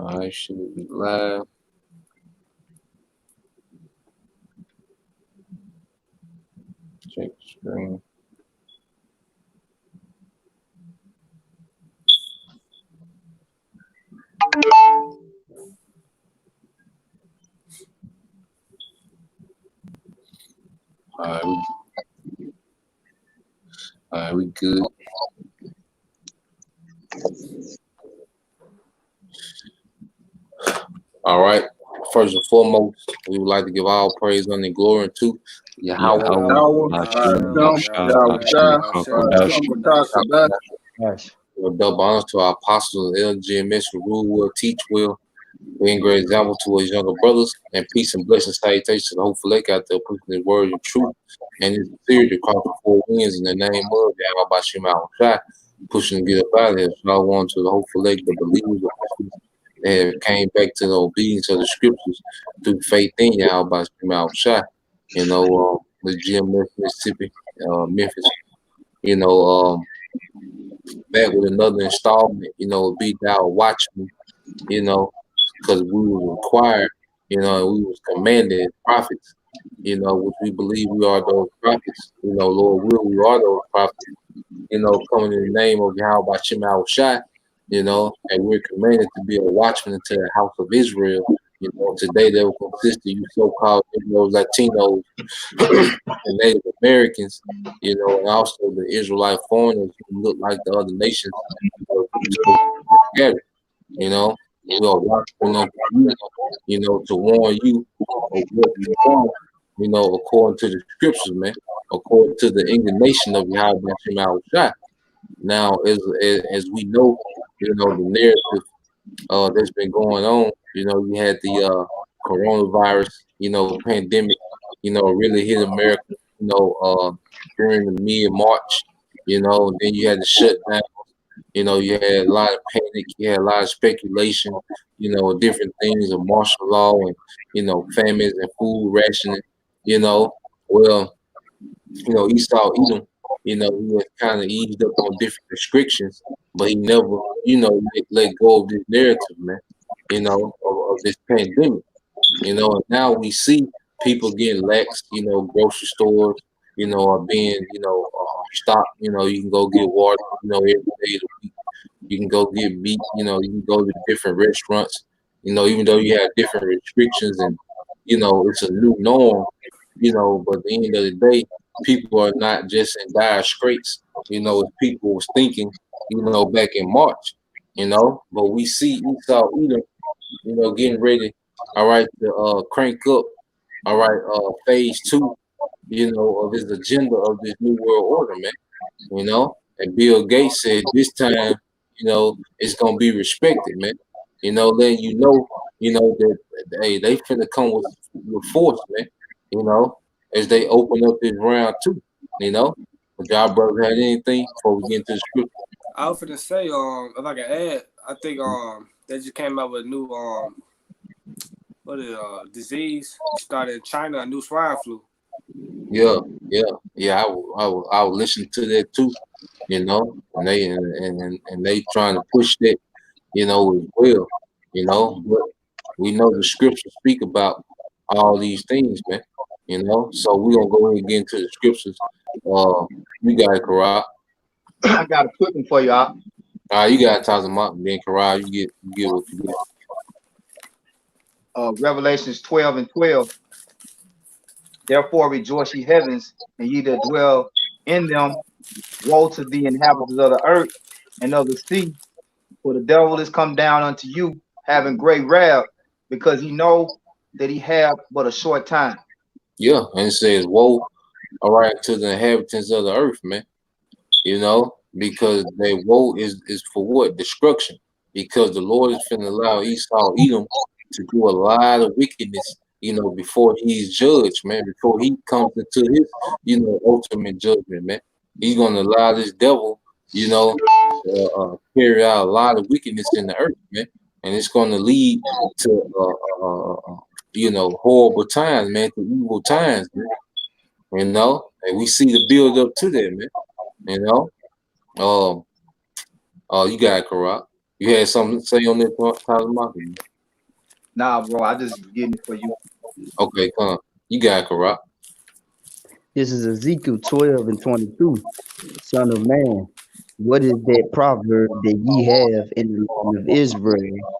I should be live. Check the screen. All right, we good. All right. First and foremost, we would like to give all praise, honor, and glory to Yahweh. Yahweh, Yahweh, Hashem, Yahweh, Yahshua, Shah, Yahshua, Double honors to our apostles and LGMS who rule well, teach well, being great example to his younger brothers, and peace and blessings, salutations to the hopeful lake out there, pushing his word and truth and his spirit across the four winds in the name of Yahweh Shah, pushing to get up out of here. So I want to the hopeful lake, the believers that have came back to the obedience of the scriptures through faith in Yahweh Shah. The GMS, Mississippi, Memphis, back with another installment, be thou Watchman, because we were required, we was commanded prophets, which we believe we are those prophets, Lord will, we are those prophets, coming in the name of Yahweh Shema Shai, and we're commanded to be a watchman to the house of Israel. Today they will consist of you so-called Latinos and Native Americans, and also the Israelite foreigners who look like the other nations together, we are watching on you, to warn you of what you want, according to the scriptures, man, according to the indignation of Yahweh Shai. Now, as we know, the narrative that's been going on, you had the coronavirus, pandemic, really hit America, during the mid-March, then you had the shutdown, you had a lot of panic, you had a lot of speculation, different things of martial law and, famines and food rationing, well, Esau Edom, he was kind of eased up on different restrictions, but he never, let go of this narrative, man, of this pandemic, and now we see people getting lax, grocery stores, are being, stocked, you can go get water, every day of the week. You can go get meat, you can go to different restaurants, even though you have different restrictions and, it's a new norm, but at the end of the day, people are not just in dire straits, as people was thinking, back in March, but we see Esau Edom, getting ready, all right, to crank up, all right, phase 2, of his agenda of this new world order, man, and Bill Gates said this time, it's gonna be respected, man. Letting that hey, they finna come with force, man. As they open up this round 2, But y'all brothers had anything before we get into the script? I was gonna say, if I can add, I think they just came out with a new disease started in China, a new swine flu. Yeah. I would listen to that too, and they trying to push that, as well, but we know the scriptures speak about all these things, man, so we're gonna go ahead and get into the scriptures. You got it, Karat. I got a quick one for you, Op. You got to talk about, and then Karat, you get what you get. Revelations 12:12. Therefore rejoice ye heavens, and ye that dwell in them. Woe to the inhabitants of the earth and of the sea, for the devil is come down unto you, having great wrath, because he know that he have but a short time. Yeah, and it says, woe, all right, to the inhabitants of the earth, man. Because their woe is for what? Destruction. Because the Lord is finna allow Esau Edom to do a lot of wickedness, before he's judged, man, before he comes into his, ultimate judgment, man. He's gonna allow this devil, carry out a lot of wickedness in the earth, man. And it's gonna lead to horrible times, man, to evil times, man. And we see the build up to that, man. You got it, Karat. You had something to say on that part, Tyler Martin? Nah, bro, I just getting it for you. Okay, come on. You got it, Karak. This is Ezekiel 12 and 22. Son of man, what is that proverb that ye have in the land of Israel,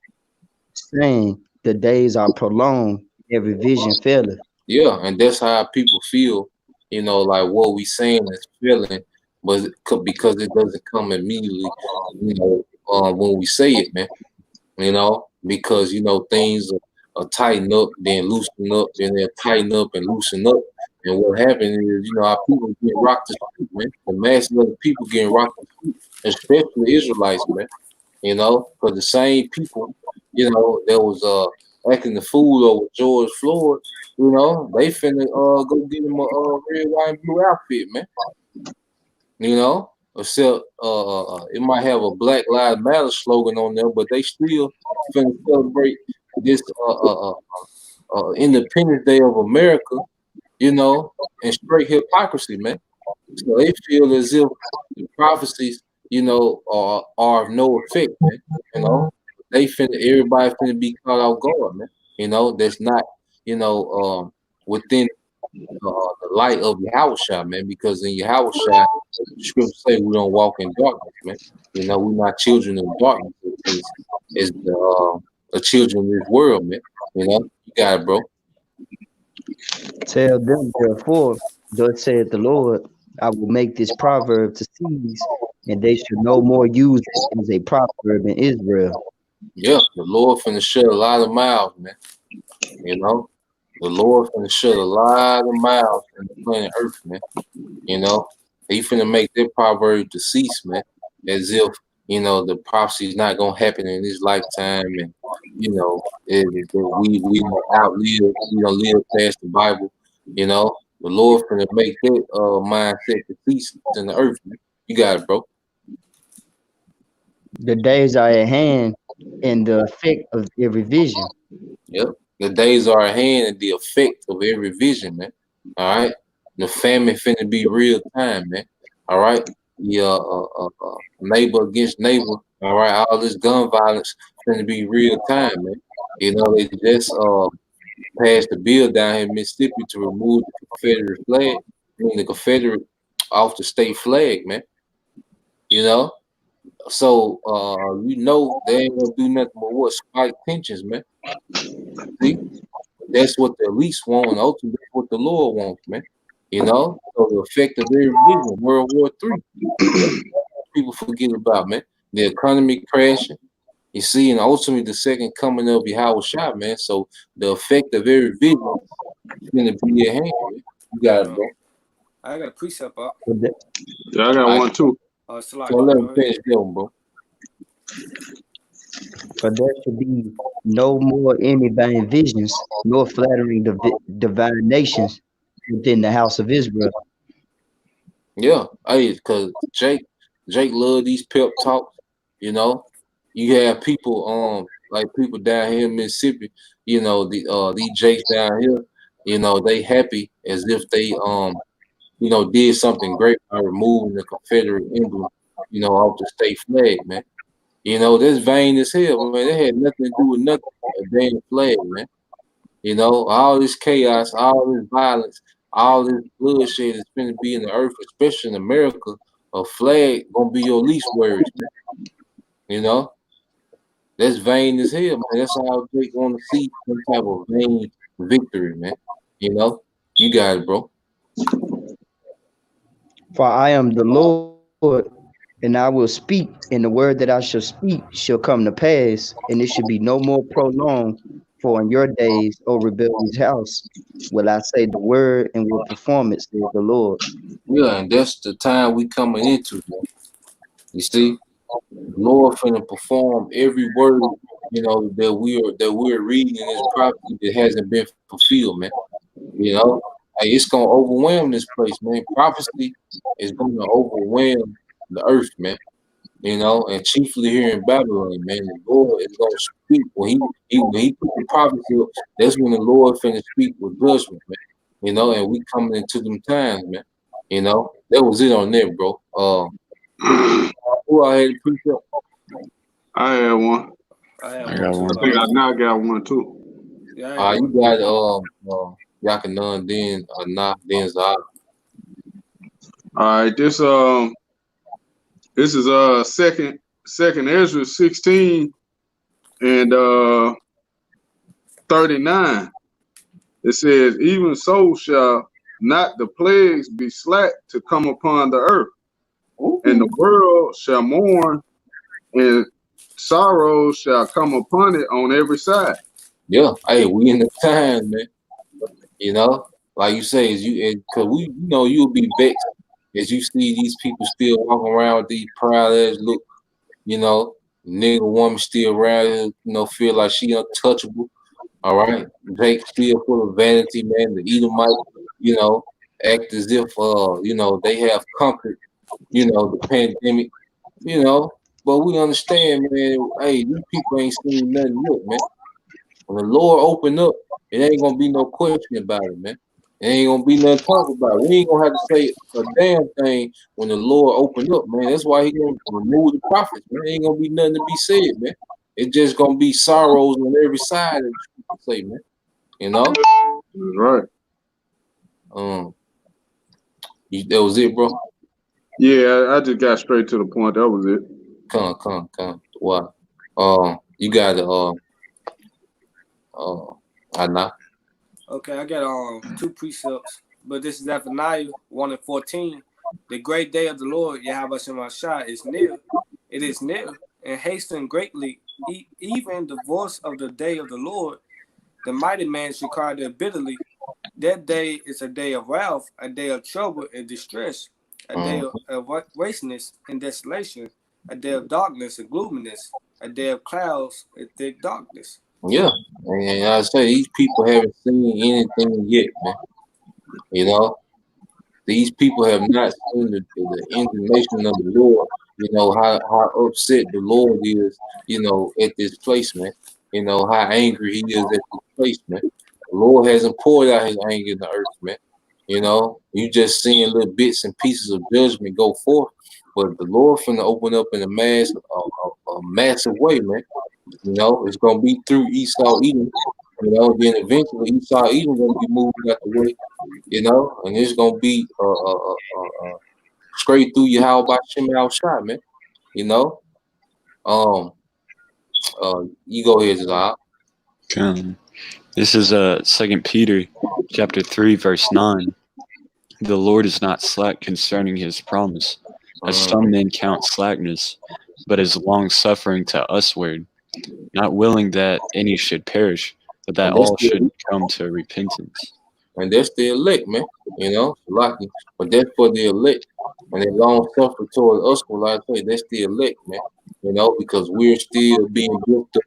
saying, the days are prolonged, every vision faileth? Yeah, and that's how people feel, like what we saying is feeling, but because it doesn't come immediately, when we say it, man, because, things are tighten up, then loosen up, then they're tighten up and loosen up. And what happened is, our people get rocked to sleep, man. The masses of the people getting rocked to sleep, especially the Israelites, man. Because the same people, that was acting the fool over George Floyd, they finna go get him a red, white, and blue outfit, man. Except it might have a Black Lives Matter slogan on there, but they still finna celebrate this Independence Day of America, and straight hypocrisy, man. So they feel as if the prophecies, are of no effect, man. Everybody finna be caught off guard, man. That's not, within the light of Yahushua, man, because in Yahushua, the scriptures say we don't walk in darkness, man. We're not children of darkness as the children of this world, man. You got it, bro. Tell them, therefore, thus saith the Lord, I will make this proverb to cease, and they shall no more use it as a proverb in Israel. Yeah, the Lord finna shut a lot of mouths, man. The Lord finna shut a lot of mouths in the planet Earth, man. He finna make that proverb to cease, man, as if the prophecy's not gonna happen in this lifetime, and we don't outlive, we don't live past the Bible. The Lord finna make that mindset to cease in the earth, man. You got it, bro. The days are at hand, and the effect of every vision. Yep. The days are at hand and the effect of every vision, man. All right. The famine finna be real time, man. All right. Yeah, neighbor against neighbor. All right. All this gun violence finna be real time, man. They just passed the bill down here in Mississippi to remove the Confederate flag, the Confederate off the state flag, man. So they ain't gonna do nothing but what spike tensions, man. See? That's what the elites want, and ultimately that's what the Lord wants, man. So the effect of every vision, World War III. People forget about, man. The economy crashing. You see, and ultimately the second coming of Yahweh, man. So the effect of every vision is gonna be at hand, man. You got it, bro. I got a precept up. Yeah, I got one too. So let me finish going, bro. For there should be no more any vain visions, nor flattering divinations within the house of Israel. Yeah, hey, because Jake love these pep talks. You have people like people down here in Mississippi. These Jakes down here. They happy as if they did something great by removing the Confederate emblem. Off the state flag, man. That's vain as hell, man. They had nothing to do with nothing. A damn flag, man. All this chaos, all this violence, all this bloodshed is going to be in the earth, especially in America. A flag gonna be your least worries, man. That's vain as hell, man. That's how they want to see some type of vain victory, man. You got it, bro. For I am the Lord, and I will speak, and the word that I shall speak shall come to pass, and it should be no more prolonged. For in your days, O rebellious house, will I say the word and will perform it, says the Lord. Yeah, and that's the time we coming into, man. You see, the Lord finna perform every word, that we're reading in this prophecy that hasn't been fulfilled, man. Hey, it's gonna overwhelm this place, man. Prophecy is gonna overwhelm the earth, man. And chiefly here in Babylon, man, the Lord is gonna speak when he put the prophecy up. That's when the Lord finna speak with judgment, man. And we coming into them times, man. That was it on there, bro. Who I had to preach up? I had one. I had I one got too. one. I think I now got one too. Yeah, I had You one. got Yakanan, then not then Zah. All right, this is second Ezra 16 and 39. It says, even so shall not the plagues be slack to come upon the earth, and the world shall mourn, and sorrow shall come upon it on every side. Yeah, hey, we in the time, man. You know, like you say, cause you'll be vexed as you see these people still walking around with these proud ass look. You know, nigga woman still around here, feel like she untouchable. All right, Jake still full of vanity, man. The Edomite, act as if they have conquered, the pandemic, But we understand, man. Hey, these people ain't seen nothing yet, man. When the Lord open up, it ain't gonna be no question about it, man. It ain't gonna be nothing to talk about. We ain't gonna have to say a damn thing when the Lord open up, man. That's why he gonna remove the prophets, man. Ain't gonna be nothing to be said, man. It's just gonna be sorrows on every side, as you say, man. You know? That's right. That was it, bro. Yeah, I just got straight to the point. That was it. Come. What? You got the I know. Okay, I got two precepts, but this is Zephaniah 1 and 14. The great day of the Lord, Yahweh Shemashah, is near. It is near, and hasten greatly. Even the voice of the day of the Lord, the mighty man should cry there bitterly. That day is a day of wrath, a day of trouble and distress, a day of wasteness and desolation, a day of darkness and gloominess, a day of clouds and thick darkness. Yeah, and I say these people haven't seen anything yet, man. You know, these people have not seen the indignation of the Lord. You know how upset the Lord is. At this place, man. How angry He is at this place, man. The Lord hasn't poured out His anger in the earth, man. You just seeing little bits and pieces of judgment go forth, but the Lord finna open up in a massive way, man. It's gonna be through Esau Edom. Then eventually Esau Edom gonna be moved out the way. And it's gonna be straight through your how about Shimei shot, man. You know, um, you go ahead, Zah. Come. This is Second Peter, chapter 3, verse 9. The Lord is not slack concerning His promise, as some men count slackness, but is long suffering to usward, not willing that any should perish, but that And that's all should come to repentance. and that's the elect, man. Lucky, but that's for the elect. And they long suffer toward us, like I say, that's the elect, man. Because we're still being built up.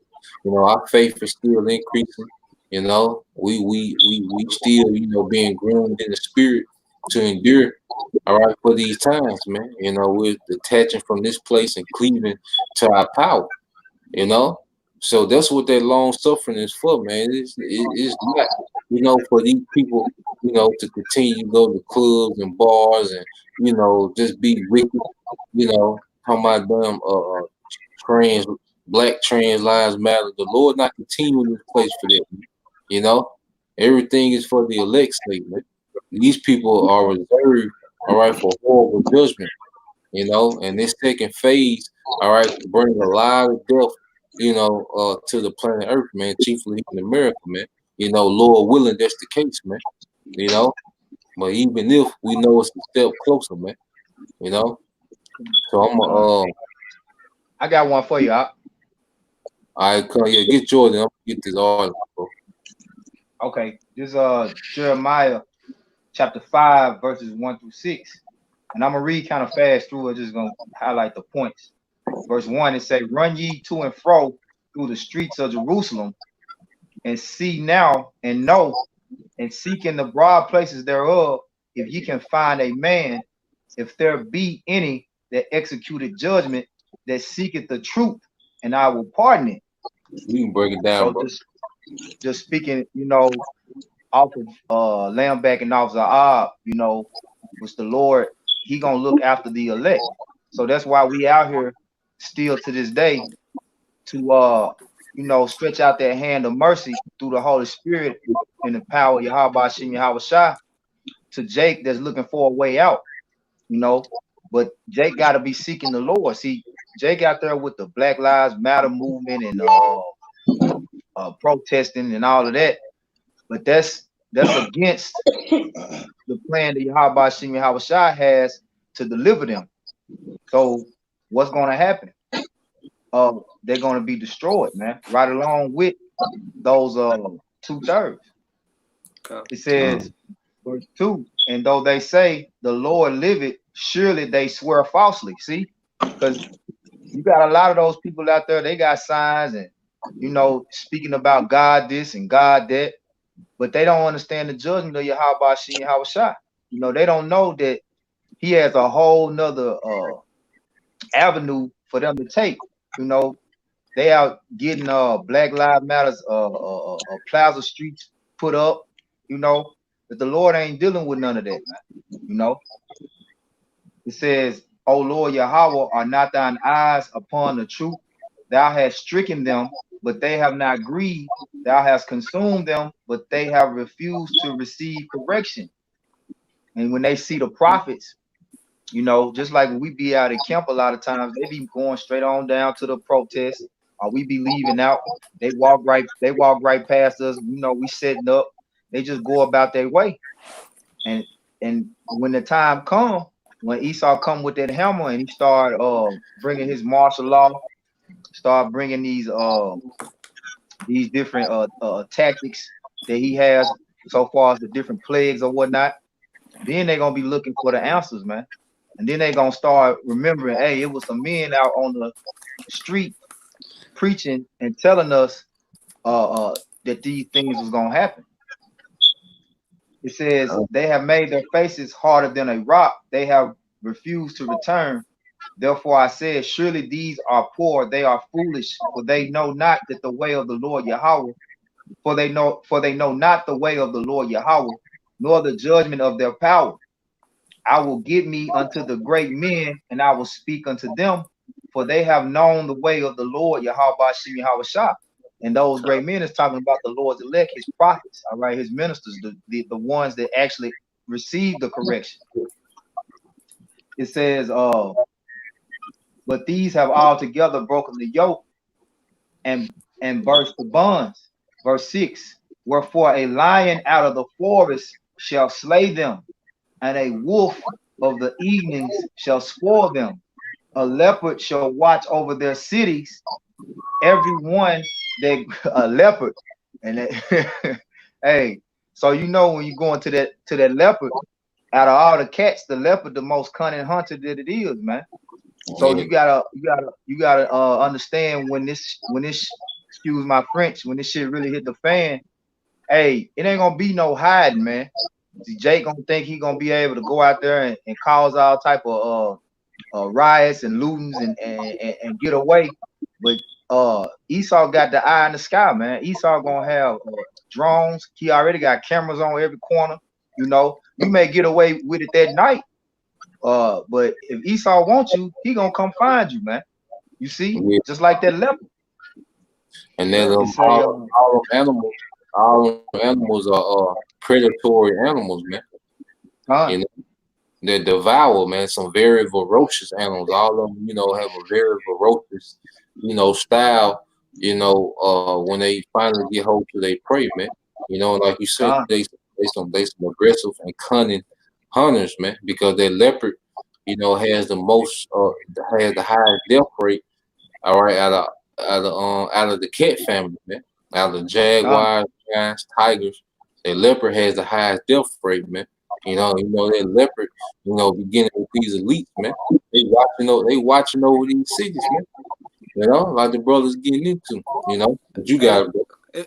Our faith is still increasing. We still, being groomed in the spirit to endure. All right, for these times, man. We're detaching from this place and cleaving to our power. So that's what that long suffering is for, man. It's not, for these people, to continue to go to clubs and bars and, just be wicked, talking about them black trans lives matter. The Lord not continuing this place for that, man. You know, everything is for the elect's sake, man. These people are reserved, all right, for horrible judgment, and this second phase, all right, bring a lot of death, to the planet Earth, man, chiefly in America, man. Lord willing, that's the case, man. But even if we know it's a step closer, man, So I got one for you. I come here, get Jordan, I'm gonna get this article, bro. Okay, this Jeremiah chapter 5 verses 1 through 6, and I'm gonna read kind of fast through it. Just gonna highlight the points. Verse 1, it say, "Run ye to and fro through the streets of Jerusalem, and see now and know, and seek in the broad places thereof, if ye can find a man, if there be any that executed judgment, that seeketh the truth, and I will pardon it." You can break it down, So bro. just speaking, off of Lambeck and off Zaab, was the Lord, He gonna look after the elect. So that's why we out here still to this day, to stretch out that hand of mercy through the Holy Spirit and the power of Yahweh Shem Yahweh Shai to Jake that's looking for a way out, But Jake got to be seeking the Lord. See, Jake out there with the Black Lives Matter movement and protesting and all of that, but that's against the plan that Yahweh Shem Yahweh Shai has to deliver them. So what's going to happen? They're going to be destroyed, man, right along with those 2/3. It says, verse 2, and though they say the Lord liveth, surely they swear falsely. See, because you got a lot of those people out there, they got signs and speaking about God this and God that, but they don't understand the judgment of Yahweh Shem Yahweh Shai. They don't know that he has a whole nother avenue for them to take. They out getting Black Lives Matters Plaza Streets put up, but the Lord ain't dealing with none of that, man. It says, O Lord Yahweh, are not thine eyes upon the truth? Thou hast stricken them, but they have not grieved. Thou hast consumed them, but they have refused to receive correction. And when they see the prophets, just like when we be out at camp a lot of times, they be going straight on down to the protest, or we be leaving out. They walk right past us. We setting up. They just go about their way. And when the time come, when Esau come with that hammer and he start bringing his martial law, start bringing these different tactics that he has so far as the different plagues or whatnot, then they're gonna be looking for the answers, man. And then they're gonna start remembering, hey, it was some men out on the street preaching and telling us that these things was gonna happen. It says they have made their faces harder than a rock. They have refused to return. Therefore I said, surely these are poor, they are foolish, for they know not that the way of the Lord Yahweh, for they know not the way of the Lord Yahweh, nor the judgment of their power. I will give me unto the great men, and I will speak unto them, for they have known the way of the Lord Yahweh Shem Yahweh Shah. And those great men is talking about the Lord's elect, his prophets, all right, his ministers, the ones that actually receive the correction. It says, but these have altogether broken the yoke and burst the bonds. Verse 6, wherefore a lion out of the forest shall slay them, and a wolf of the evenings shall spoil them. A leopard shall watch over their cities, every one that a leopard. And that, hey, so when you go into that leopard, out of all the cats, the leopard the most cunning hunter that it is, man. So you gotta understand when this excuse my French, when this shit really hit the fan, hey, it ain't gonna be no hiding, man. See, Jake gonna think he gonna be able to go out there and cause all type of riots and lootings and get away, but Esau got the eye in the sky, man. Esau gonna have drones. He already got cameras on every corner. You may get away with it that night, but if Esau wants you, he gonna come find you, man. You see, just like that leopard. And then all animals are predatory animals, man. They devour, man. Some very ferocious animals. All of them, have a very ferocious, style. When they finally get hold to their prey, man. Like you said, they some aggressive and cunning hunters, man. Because that leopard, has the most, has the highest death rate. All right, out of the cat family, man. Out of the jaguars, giants, tigers, that leopard has the highest death rate, man. That leopard, beginning with these elites, man. They watching over these cities, man. Like the brothers getting into, but you got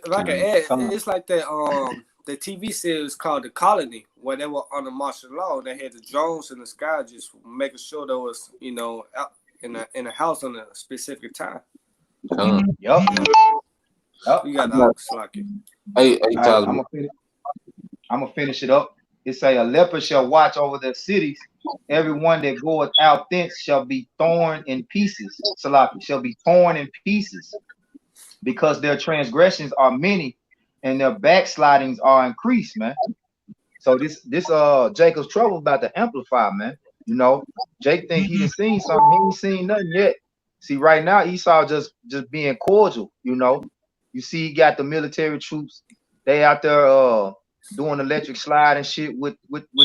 like an ad. It's like that the TV series called The Colony, where they were under martial law. They had the drones in the sky, just making sure there was, out in a house on a specific time. Yep. You got the slocky. Hey, Tyler. I'm gonna finish it up. It say a leopard shall watch over their cities. Everyone that goeth out thence shall be torn in pieces. Salaki shall be torn in pieces. because their transgressions are many and their backslidings are increased, man. So this Jacob's trouble about to amplify, man. You know, Jake think he done seen something, he ain't seen nothing yet. See, right now Esau just being cordial, you know. You see, he got the military troops, they out there doing electric slide and shit with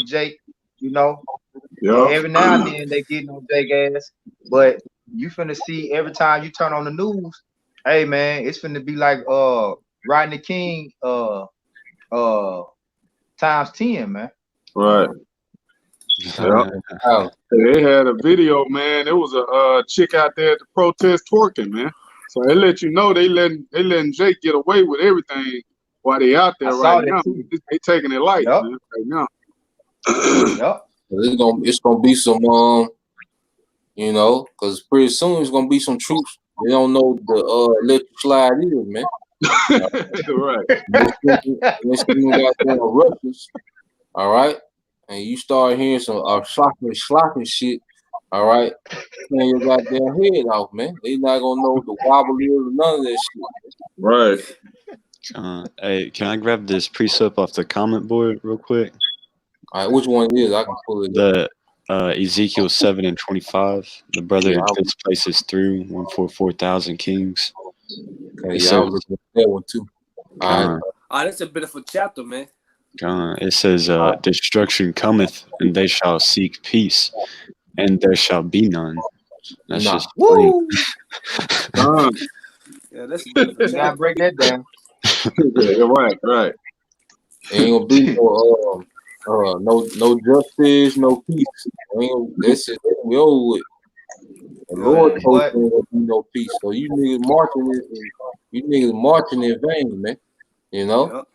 Jake, you know. And Yeah. every now and then they getting on Jake ass. But you finna see every time you turn on the news, hey man, it's finna be like Rodney King uh times 10, man. Right. Yeah. Wow. They had a video, man. There was a chick out there at the protest twerking, man. So they let you know they letting Jake get away with everything while they out there I saw right that now. too. They taking it light, Yep. man, right now. Yep. It's gonna be some you know, because pretty soon it's gonna be some troops. They don't know the electric slide either, man. Right. Let's got them Russians, all right, and you start hearing some sloppy shit, all right. Man, your goddamn head off, man. They not gonna know the wobble is or none of that shit. Right. Hey, can I grab this precept off the comment board real quick? All right, which one it is? I can pull it up. The Ezekiel 7:25. The brother Yeah, this place is through 144,000 kings. okay, It yeah, I says, was looking at that one too. All right, That's a beautiful chapter, man. it says, destruction cometh, and they shall seek peace, and there shall be none. That's nah. just plain. Woo! Yeah, that's a beautiful You gotta chapter. break that down. Yeah, right. Ain't gonna be no justice, no peace. That's it. We over with. The Lord Man, told what? you there be no peace. So you niggas marching in vain, man. You know. Yep.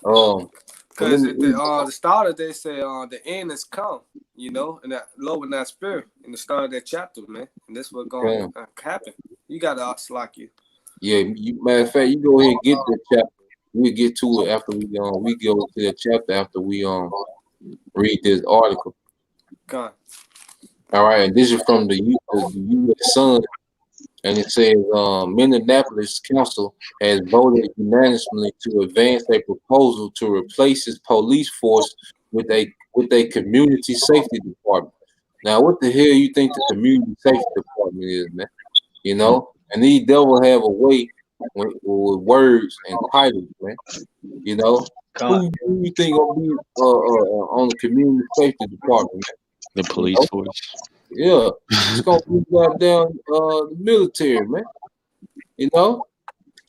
But Because let me the starter, they say the end is come, you know, and that low in that spirit in the start of that chapter, man. And this what's going to happen. You got to slack you. yeah. Matter of fact, you go ahead and get that chapter. We'll get to it after we go to that chapter after we read this article. Come. All right, and this is from the U.S. Sun, and it says Minneapolis Council has voted unanimously to advance a proposal to replace its police force with a community safety department. Now, what the hell you think the community safety department is, man? You know, and these devil have a way with words and titles, man. You know, who you think gonna be on the community safety department, man? The police force. Yeah, it's gonna be goddamn the military, man. You know,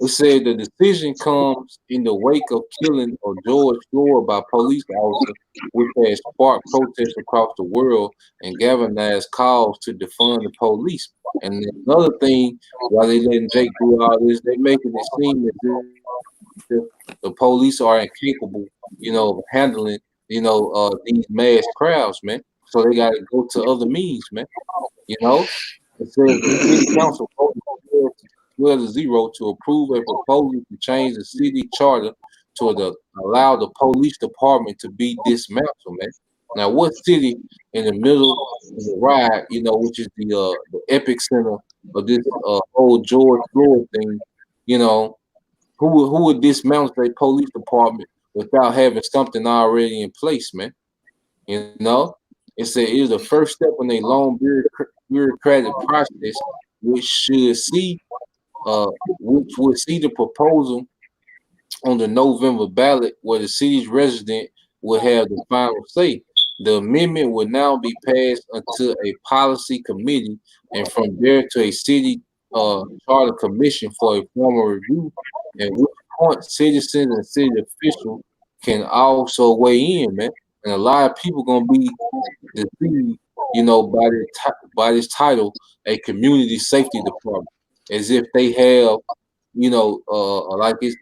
it said the decision comes in the wake of killing of George Floyd by police officer, which has sparked protests across the world and galvanized calls to defund the police. And another thing, while they letting Jake do all this, they making it seem as if the police are incapable, you know, of handling, these mass crowds, man. So they got to go to other means, man. You know, it says the city council voted 12-0 to approve a proposal to change the city charter allow the police department to be dismantled, man. Now, what city in the middle of the ride, you know, which is the epic center of this whole George Floyd thing, you know, who would dismantle a police department without having something already in place, man? You know, it said it is the first step in a long bureaucratic process, which should see, which would see the proposal on the November ballot, where the city's resident would have the final say. The amendment would now be passed until a policy committee, and from there to a city charter commission for a formal review. At which point, citizens and city officials can also weigh in, man. And a lot of people gonna be deceived, you know, by this title, a community safety department, as if they have, you know, like it's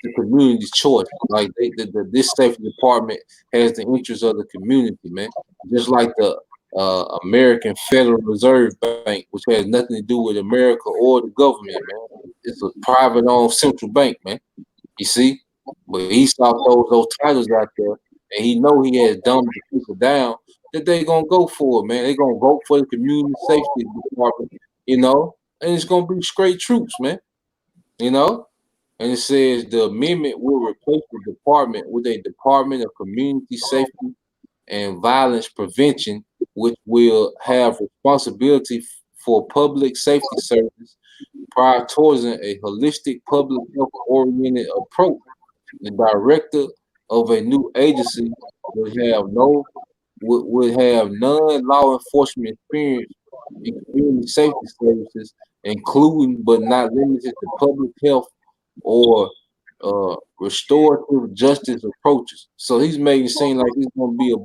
the community's choice. Like this safety department has the interests of the community, man. Just like the American Federal Reserve Bank, which has nothing to do with America or the government, man. It's a private-owned central bank, man. You see, but he saw those titles out there, and he know he has dumbed the people down. That they gonna go for it, man. They gonna vote for the community safety department, you know, and it's gonna be straight troops, man. You know, and it says the amendment will replace the department with a Department of Community Safety and Violence Prevention, which will have responsibility for public safety services, prioritizing a holistic public health oriented approach. The director of a new agency would have no would have non-law enforcement experience in community safety services, including but not limited to public health or restorative justice approaches. So he's making it seem like he's gonna be a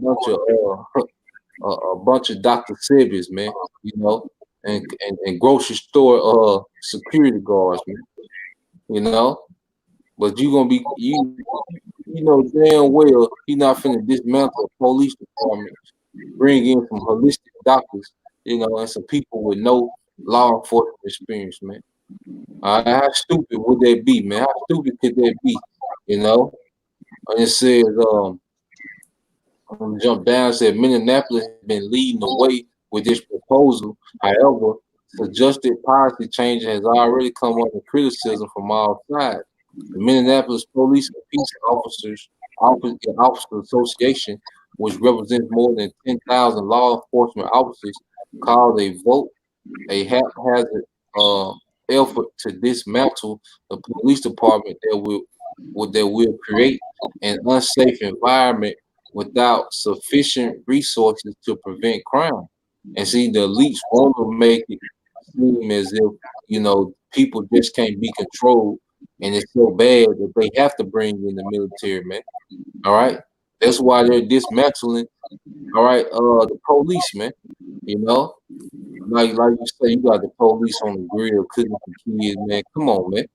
bunch of Dr. Sebi's, man, you know, and grocery store security guards, man, you know. But you gonna be you know damn well he not finna dismantle a police department, bring in some holistic doctors, you know, and some people with no law enforcement experience, man. How stupid would that be, man? How stupid could that be? You know? And it says, I'm gonna jump down, it said Minneapolis has been leading the way with this proposal. However, suggested policy change has already come under criticism from all sides. The Minneapolis Police and Peace Officers Association, which represents more than 10,000 law enforcement officers, called a vote a haphazard effort to dismantle the police department that will create an unsafe environment without sufficient resources to prevent crime. And see, the elites want to make it seem as if you know people just can't be controlled, and it's so bad that they have to bring in the military, man. All right, that's why they're dismantling. All right, the police, man. You know, like you say, you got the police on the grill cooking for kids, man. Come on, man.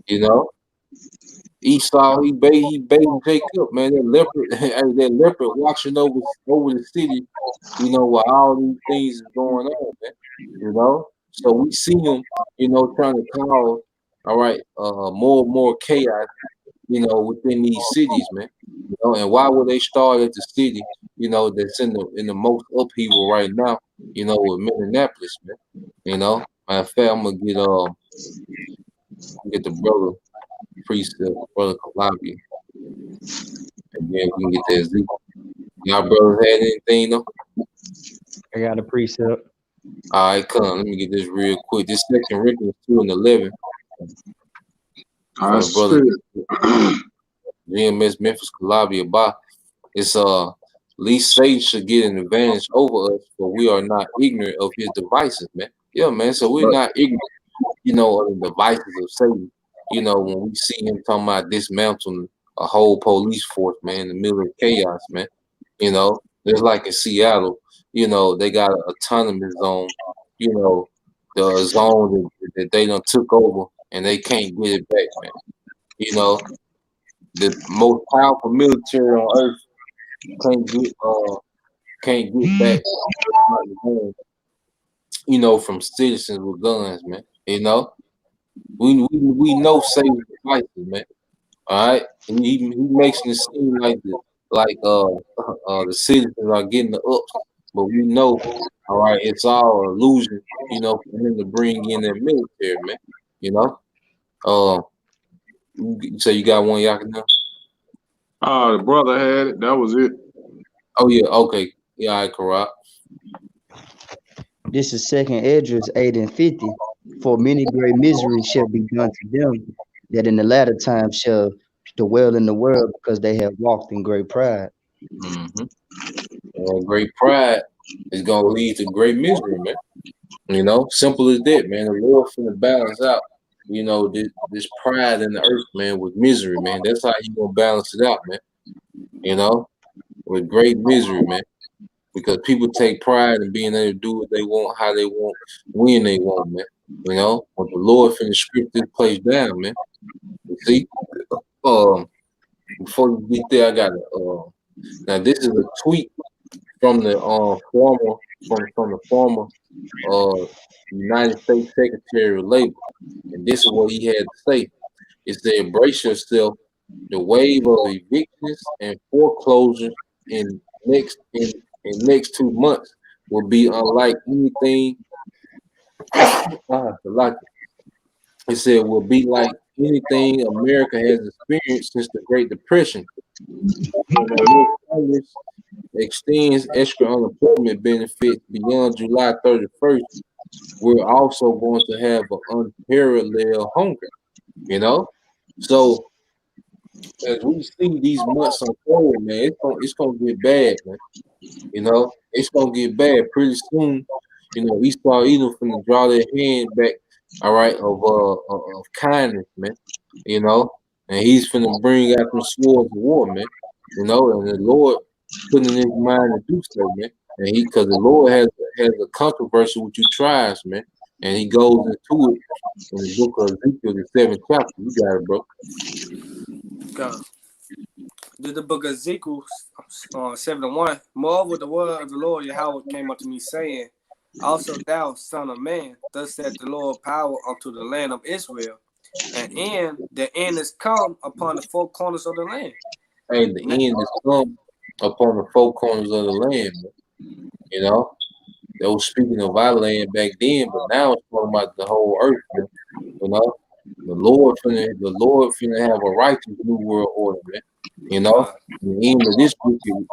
You know, Esau he baiting Jacob, man. That leopard, that leopard watching over the city. You know, while all these things is going on, man. You know, so we see him, you know, trying to cause, all right, more and more chaos, you know, within these cities, man. You know, and why would they start at the city, you know, that's in the most upheaval right now, you know, with Minneapolis, man. You know, matter of fact, I'm gonna get the brother precept, brother Columbia, and then we can get that Z. Y'all brothers had anything though? I got a precept. All right, come. Let me get this real quick. This Second Corinthians 2:11 I from the brother said, GMS Memphis Columbia by. It's least Satan should get an advantage over us, for we are not ignorant of his devices, man. Yeah, man. So we're not ignorant, you know, of the devices of Satan. You know, when we see him talking about dismantling a whole police force, man, in the middle of chaos, man. You know, just like in Seattle, you know, they got an autonomous zone, you know, the zone that they done took over and they can't get it back, man. You know, the most powerful military on earth can't get back, you know, from citizens with guns, man. You know, we know Satan's devices, man. All right, and he makes it seem like the citizens are getting the ups, but we know, all right, it's all illusion, you know, for him to bring in that military, man. You know, so you got one, Yakina? the brother had it. That was it. Oh yeah, okay, yeah, all right, correct. This is Second Esdras 8:50. For many great miseries shall be done to them that in the latter time shall dwell in the world, because they have walked in great pride. Mm-hmm. Great pride is gonna lead to great misery, man. You know, simple as that, man. The Lord finna balance out, you know, this pride in the earth, man, with misery, man. That's how He gonna balance it out, man. You know, with great misery, man. Because people take pride in being able to do what they want, how they want, when they want, man. You know, but the Lord finna script this place down, man. You see, before you get there, I got now this is a tweet from the former uh United States Secretary of Labor, and this is what he had to say. It said, "Brace yourself. The wave of evictions and foreclosures in next 2 months will be unlike anything like It said will be like anything America has experienced since the Great Depression. And unless Congress extends extra unemployment benefits beyond July 31st, we're also going to have an unparalleled hunger, you know? So as we see these months unfold, man, it's gonna get bad, man. You know, it's gonna get bad pretty soon. You know, Esau Edom finna draw their hand back, all right, of kindness, man. You know, and he's finna bring out them swords of war, man. You know, and the Lord putting in his mind to do so, man. And because the Lord has a controversy with you tribes, man. And he goes into it in the book of Ezekiel, the 7th chapter. You got it, bro. God. This is the book of Ezekiel 7:1. Moreover, the word of the Lord Yahweh came unto me, saying, also thou, son of man, thus said the Lord power unto the land of Israel, and the end is come upon the four corners of the land. Hey, the end is come upon the four corners of the land, man. You know, they were speaking of our land back then, but now it's talking about the whole earth, man. You know, the Lord finna have a righteous new world order, man. You know, God. the end of this wicked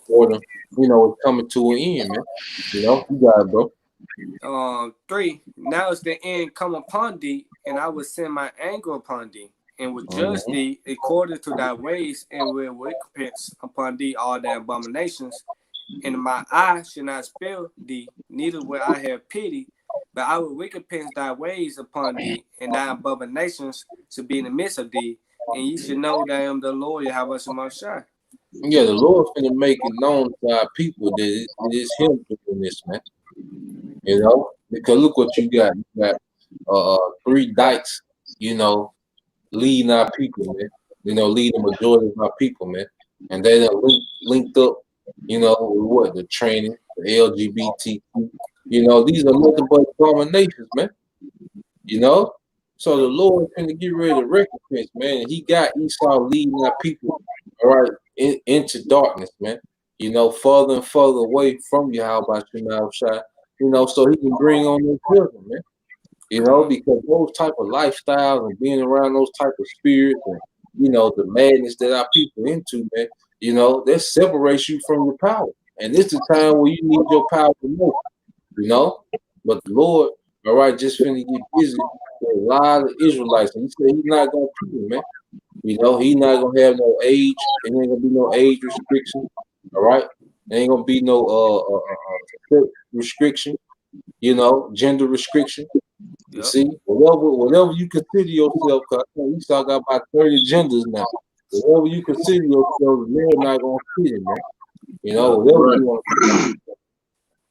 order, you know, is coming to an end, man. You know, you got it, bro. 3. Now is the end come upon thee, and I will send my anger upon thee, and will judge thee according to thy ways, and will recompense upon thee all thy abominations. And my eye shall not spare thee, neither will I have pity, but I will recompense thy ways upon thee, and thy abominations shall be in the midst of thee, and ye should know that I am the Lord Yahweh Shemashai. Yeah, the Lord finna make it known to our people that it is Him doing this, man. You know, because look what you got. You got three dykes, you know, leading our people, man. You know, leading the majority of our people, man. And they done linked up, you know, with what? The training, the LGBTQ. You know, these are nothing but abominations, man. You know? So the Lord finna get ready to recompense, man. And he got Esau leading our people, all right, into darkness, man. You know, further and further away from you, how about you now, Shai? You know, so he can bring on their children, man. You know, because those type of lifestyles and being around those type of spirits and you know the madness that our people into, man. You know, that separates you from your power, and this is the time where you need your power the most. You know, but the Lord, all right, just finna get busy with a lot of Israelites, and he said he's not gonna kill them, man. You know, he's not gonna have no age. There ain't gonna be no age restriction. All right, there ain't gonna be no sex restriction. You know, gender restriction. You Yep. see, whatever you consider yourself, because I think Esau got about 30 genders now. Whatever you consider yourself, the Lord not gonna fit it, man. You know, whatever you want to,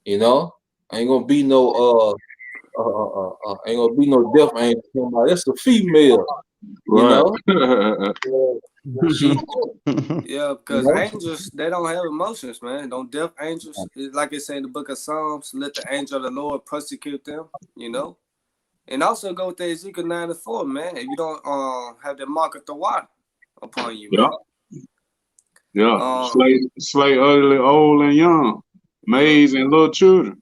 you know, ain't gonna be no ain't gonna be no death angel. Somebody. That's a female, you Right. know. She, Yeah, you because know, angels, they don't have emotions, man. Don't deaf angels, like it say in the book of Psalms, let the angel of the Lord persecute them, you know? And also go with the Ezekiel 9:4, man. If you don't have the mark of the water upon you, Yeah. man. Yeah. Slay ugly, old and young, maids and little children.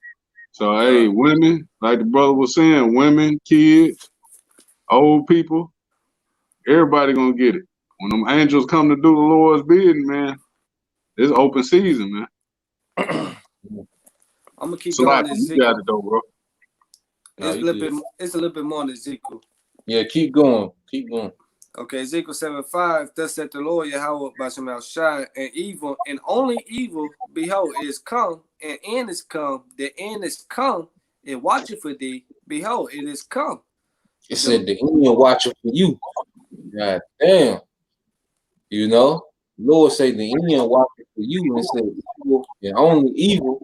So hey, women, like the brother was saying, women, kids, old people, everybody gonna get it. When them angels come to do the Lord's bidding, man, it's open season, man. I'm gonna keep So going like to you got Ezekiel. it though, bro. It's a little bit more than Ezekiel. yeah, keep going, keep going. Okay, Ezekiel 7:5, thus said the Lord Yahweh by Shai, and evil, and only evil, behold, is come, and end is come, the end is come, and watching for thee, behold, it is come. It said the Indian watching for you. God damn, you know. Lord say the Indian watching for you and said evil and only evil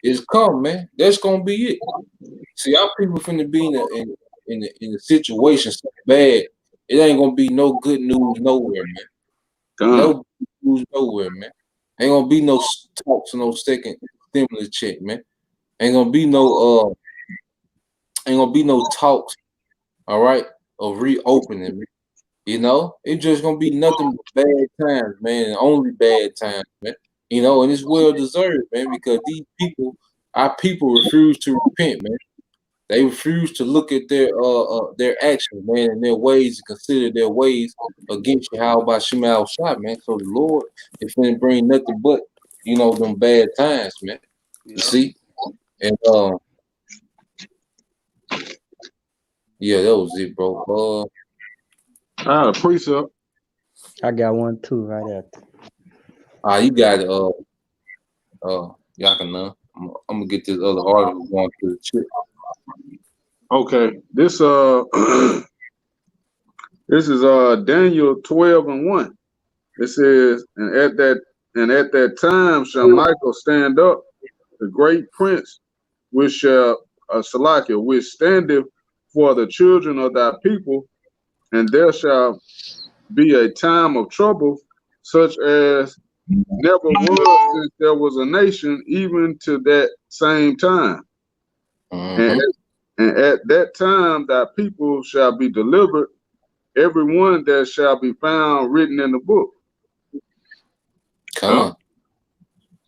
is come, man. That's gonna be it. See, our people finna be in a situation so bad, it ain't gonna be no good news nowhere, man. No good news nowhere, man. Ain't gonna be no talks, no second stimulus check, man. Ain't gonna be no talks, all right, of reopening, man. You know, it's just gonna be nothing but bad times, man, and only bad times, man. You know, and it's well deserved, man, because these people, our people refuse to repent, man. They refuse to look at their actions, man, and their ways, and consider their ways against you. How about Shemal shot, man? So the Lord is going to bring nothing but, them bad times, man. You Yeah. see? And yeah, that was it, bro. Precept. I got one too right after. You got it, y'all can know. I'm gonna get this other article going to the chip. Okay, this this is Daniel 12:1. It says, and at that time shall Michael stand up, the great prince, which shall Salakia, which standeth for the children of thy people, and there shall be a time of trouble, such as never was since there was a nation, even to that same time. Mm-hmm. And at that time thy people shall be delivered, every one that shall be found written in the book. Come on.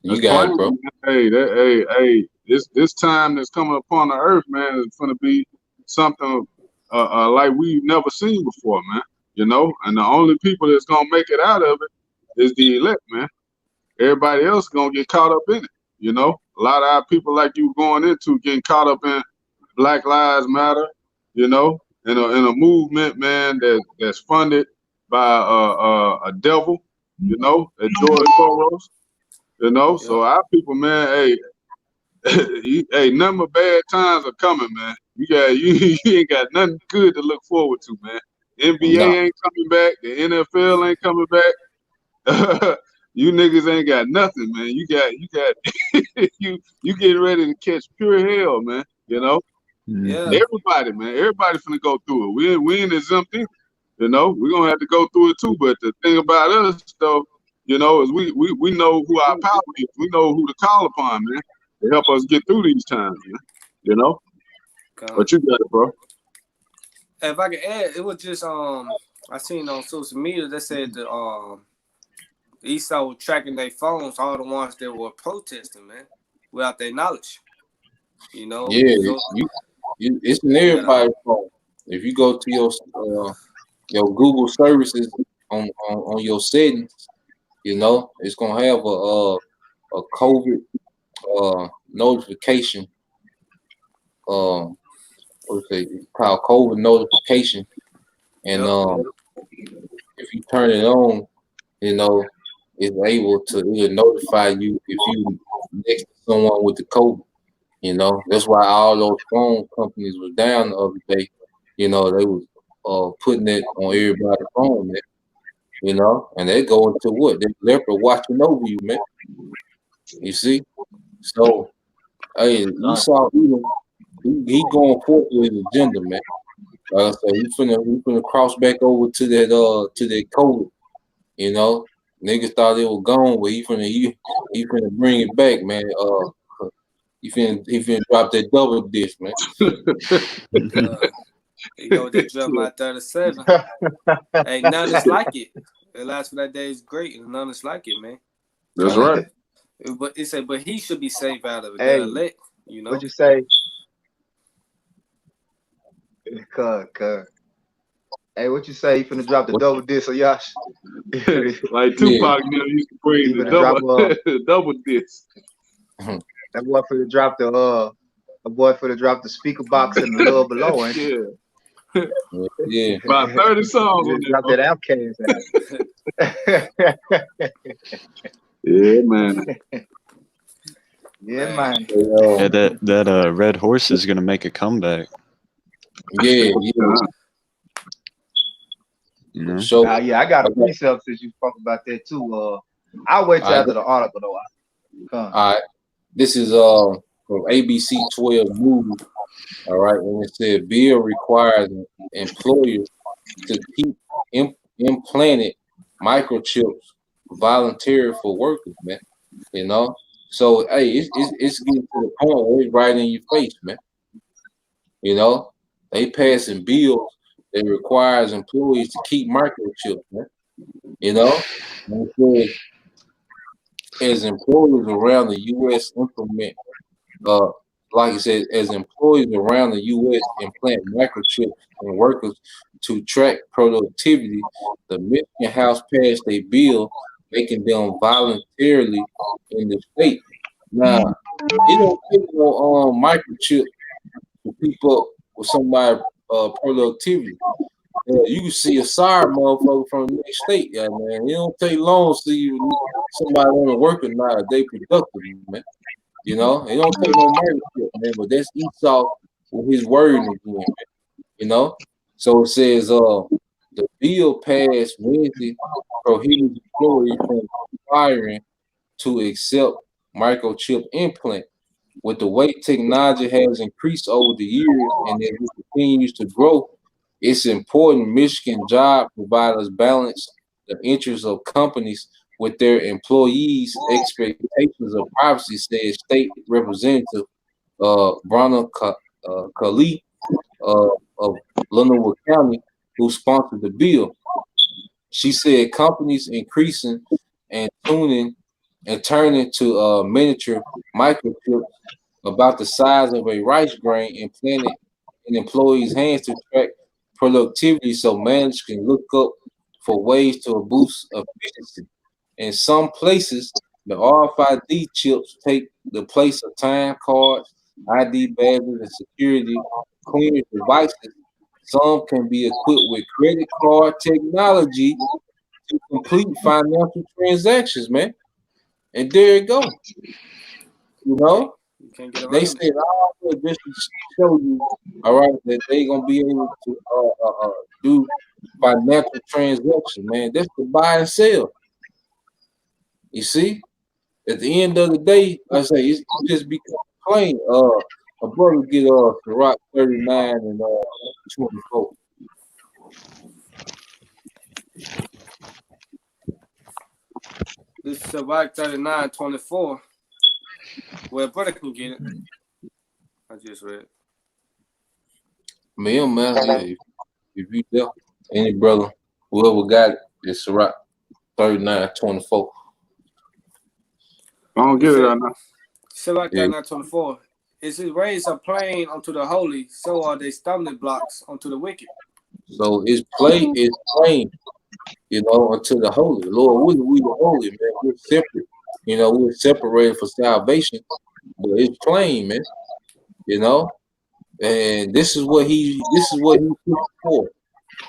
You got it, bro. Hey, this time that's coming upon the earth, man, is gonna be something like we've never seen before, man. And the only people that's gonna make it out of it is the elect, man. Everybody else gonna get caught up in it. A lot of our people, like you going into, getting caught up in Black Lives Matter, in a movement, man, that's funded by a devil, at George Soros. So our people, man, hey, none but bad times are coming, man. You ain't got nothing good to look forward to, man. NBA ain't coming back. The NFL ain't coming back. You niggas ain't got nothing, man. You got you getting ready to catch pure hell, man. Yeah. Everybody, man. Everybody finna go through it. We ain't exempt either. We're gonna have to go through it too. But the thing about us, though, is we know who our power is. We know who to call upon, man, to help us get through these times, man. But you got it, bro. If I could add, it was just I seen on social media that said the Esau was tracking their phones, all the ones that were protesting, man, without their knowledge. Yeah, it's in everybody's phone. If you go to your Google services on your settings, it's gonna have a COVID notification. What's it called? COVID notification, and if you turn it on, it's able to notify you if you next to someone with the COVID. That's why all those phone companies was down the other day. They was putting it on everybody's phone, man. And they go into what? They leopard watching over you, man. You see? So, hey, Esau, he going forth with his agenda, man. Like I said, he finna cross back over to that COVID. Niggas thought it was gone, but he finna bring it back, man. He finna drop that double disc, man. He go to Jeremiah 37. Hey, none is like it. The last for that day is great, and none is like it, man. That's right. But it said, but he should be saved out of it. Hey, the elect, What'd you say? Hey, what you say? You finna drop the double disc or Yash? Like Tupac used to bring the double disc. That boy finna drop the speaker box in the little below, ain't Yeah. About 30 songs on drop that Outcast. Yeah, man. Yeah, man. Yeah, that red horse is gonna make a comeback. Yeah. So yeah, I got a precept since you spoke about that too. I'll wait till after the article though. All right. This is from ABC 12 News. All right, and it said bill requires employers to keep implanted microchips voluntary for workers, man. So hey, it's getting to the point where it's right in your face, man. They passing bills that requires employees to keep microchips, man. And it says, as employers around the U.S. implement like I said, as employees around the U.S. implant microchips in workers to track productivity, the Michigan House passed a bill making them voluntarily in the state. Now, it don't take no microchip to keep up with somebody productivity. You can see a sorry motherfucker from the next state, yeah, man. It don't take long to see somebody on the working now. They productive, man. You know, it don't take no microchip, man. But that's Esau with his wording again, man. You know, so it says, the bill passed Wednesday prohibits employees from requiring to accept microchip implant. With the way technology has increased over the years and as it continues to grow, it's important Michigan job providers balance the interests of companies with their employees' expectations of privacy, said State Representative Bronna Kali of Lenawee County, who sponsored the bill. She said companies increasing and tuning and turning to miniature microchips about the size of a rice grain implanted in employees' hands to track productivity so managers can look up for ways to boost efficiency. In some places, the RFID chips take the place of time cards, ID badges, and security clearance devices. Some can be equipped with credit card technology to complete financial transactions, man. And there you go. You know, You can't get they around said it. all of this to show you, all right, that they gonna be able to do financial transactions, man. That's the buy and sell. You see, at the end of the day, I say it just become plain. A brother get Rock 39 and 24. This is Shabbat 39:24. Well, brother can get it. I just read. Man, man, yeah. If you there, any brother, whoever got it, it's Rock 39:24. I don't It get it said, right now. Shabbat Yeah. 39:24. It says, raise a plain unto the holy, so are they stumbling blocks unto the wicked. So it's plain, you know, unto the holy. Lord, we the holy, man. We're separate. You know, we're separated for salvation. But it's plain, man. You know, and this is what he pushing for.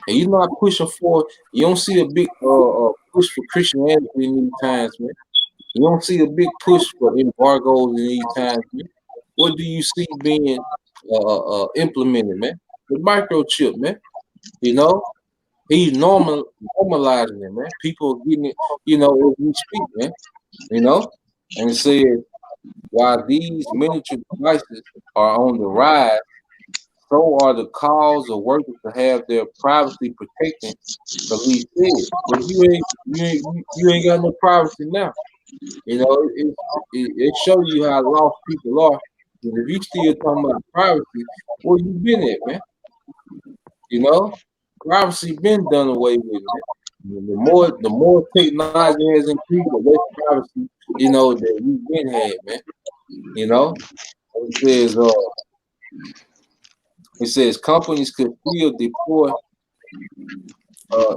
And you're not pushing for. You don't see a big push for Christianity in these times, man. You don't see a big push for embargoes in these times, man. What do you see being implemented, man? The microchip, man. You know, he's normalizing it, man. People are getting it, you know, as we speak, man. You know, and it says while these miniature devices are on the rise, so are the calls of workers to have their privacy protected. Police said, but you ain't got no privacy now. You know, it shows you how lost people are. But if you still talking about privacy, where you been at, man? You know, privacy been done away with, man. The more technology has increased, the less privacy, you know, that we've been had, man. You know, it says companies could still deploy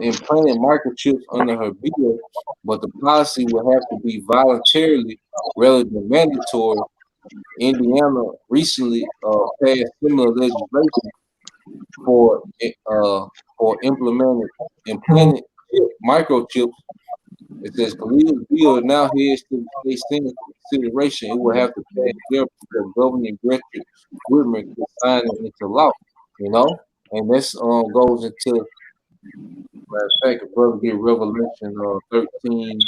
implanted microchips under her bill, but the policy will have to be voluntarily rather than mandatory. Indiana recently passed similar legislation for implanted microchips. It says Khalil's bill now heads to the state Senate for consideration. It will have to pass there before Governor Gretchen Whitmer can sign it into law. You know, and this goes into, matter of fact, a brother get Revelation 13.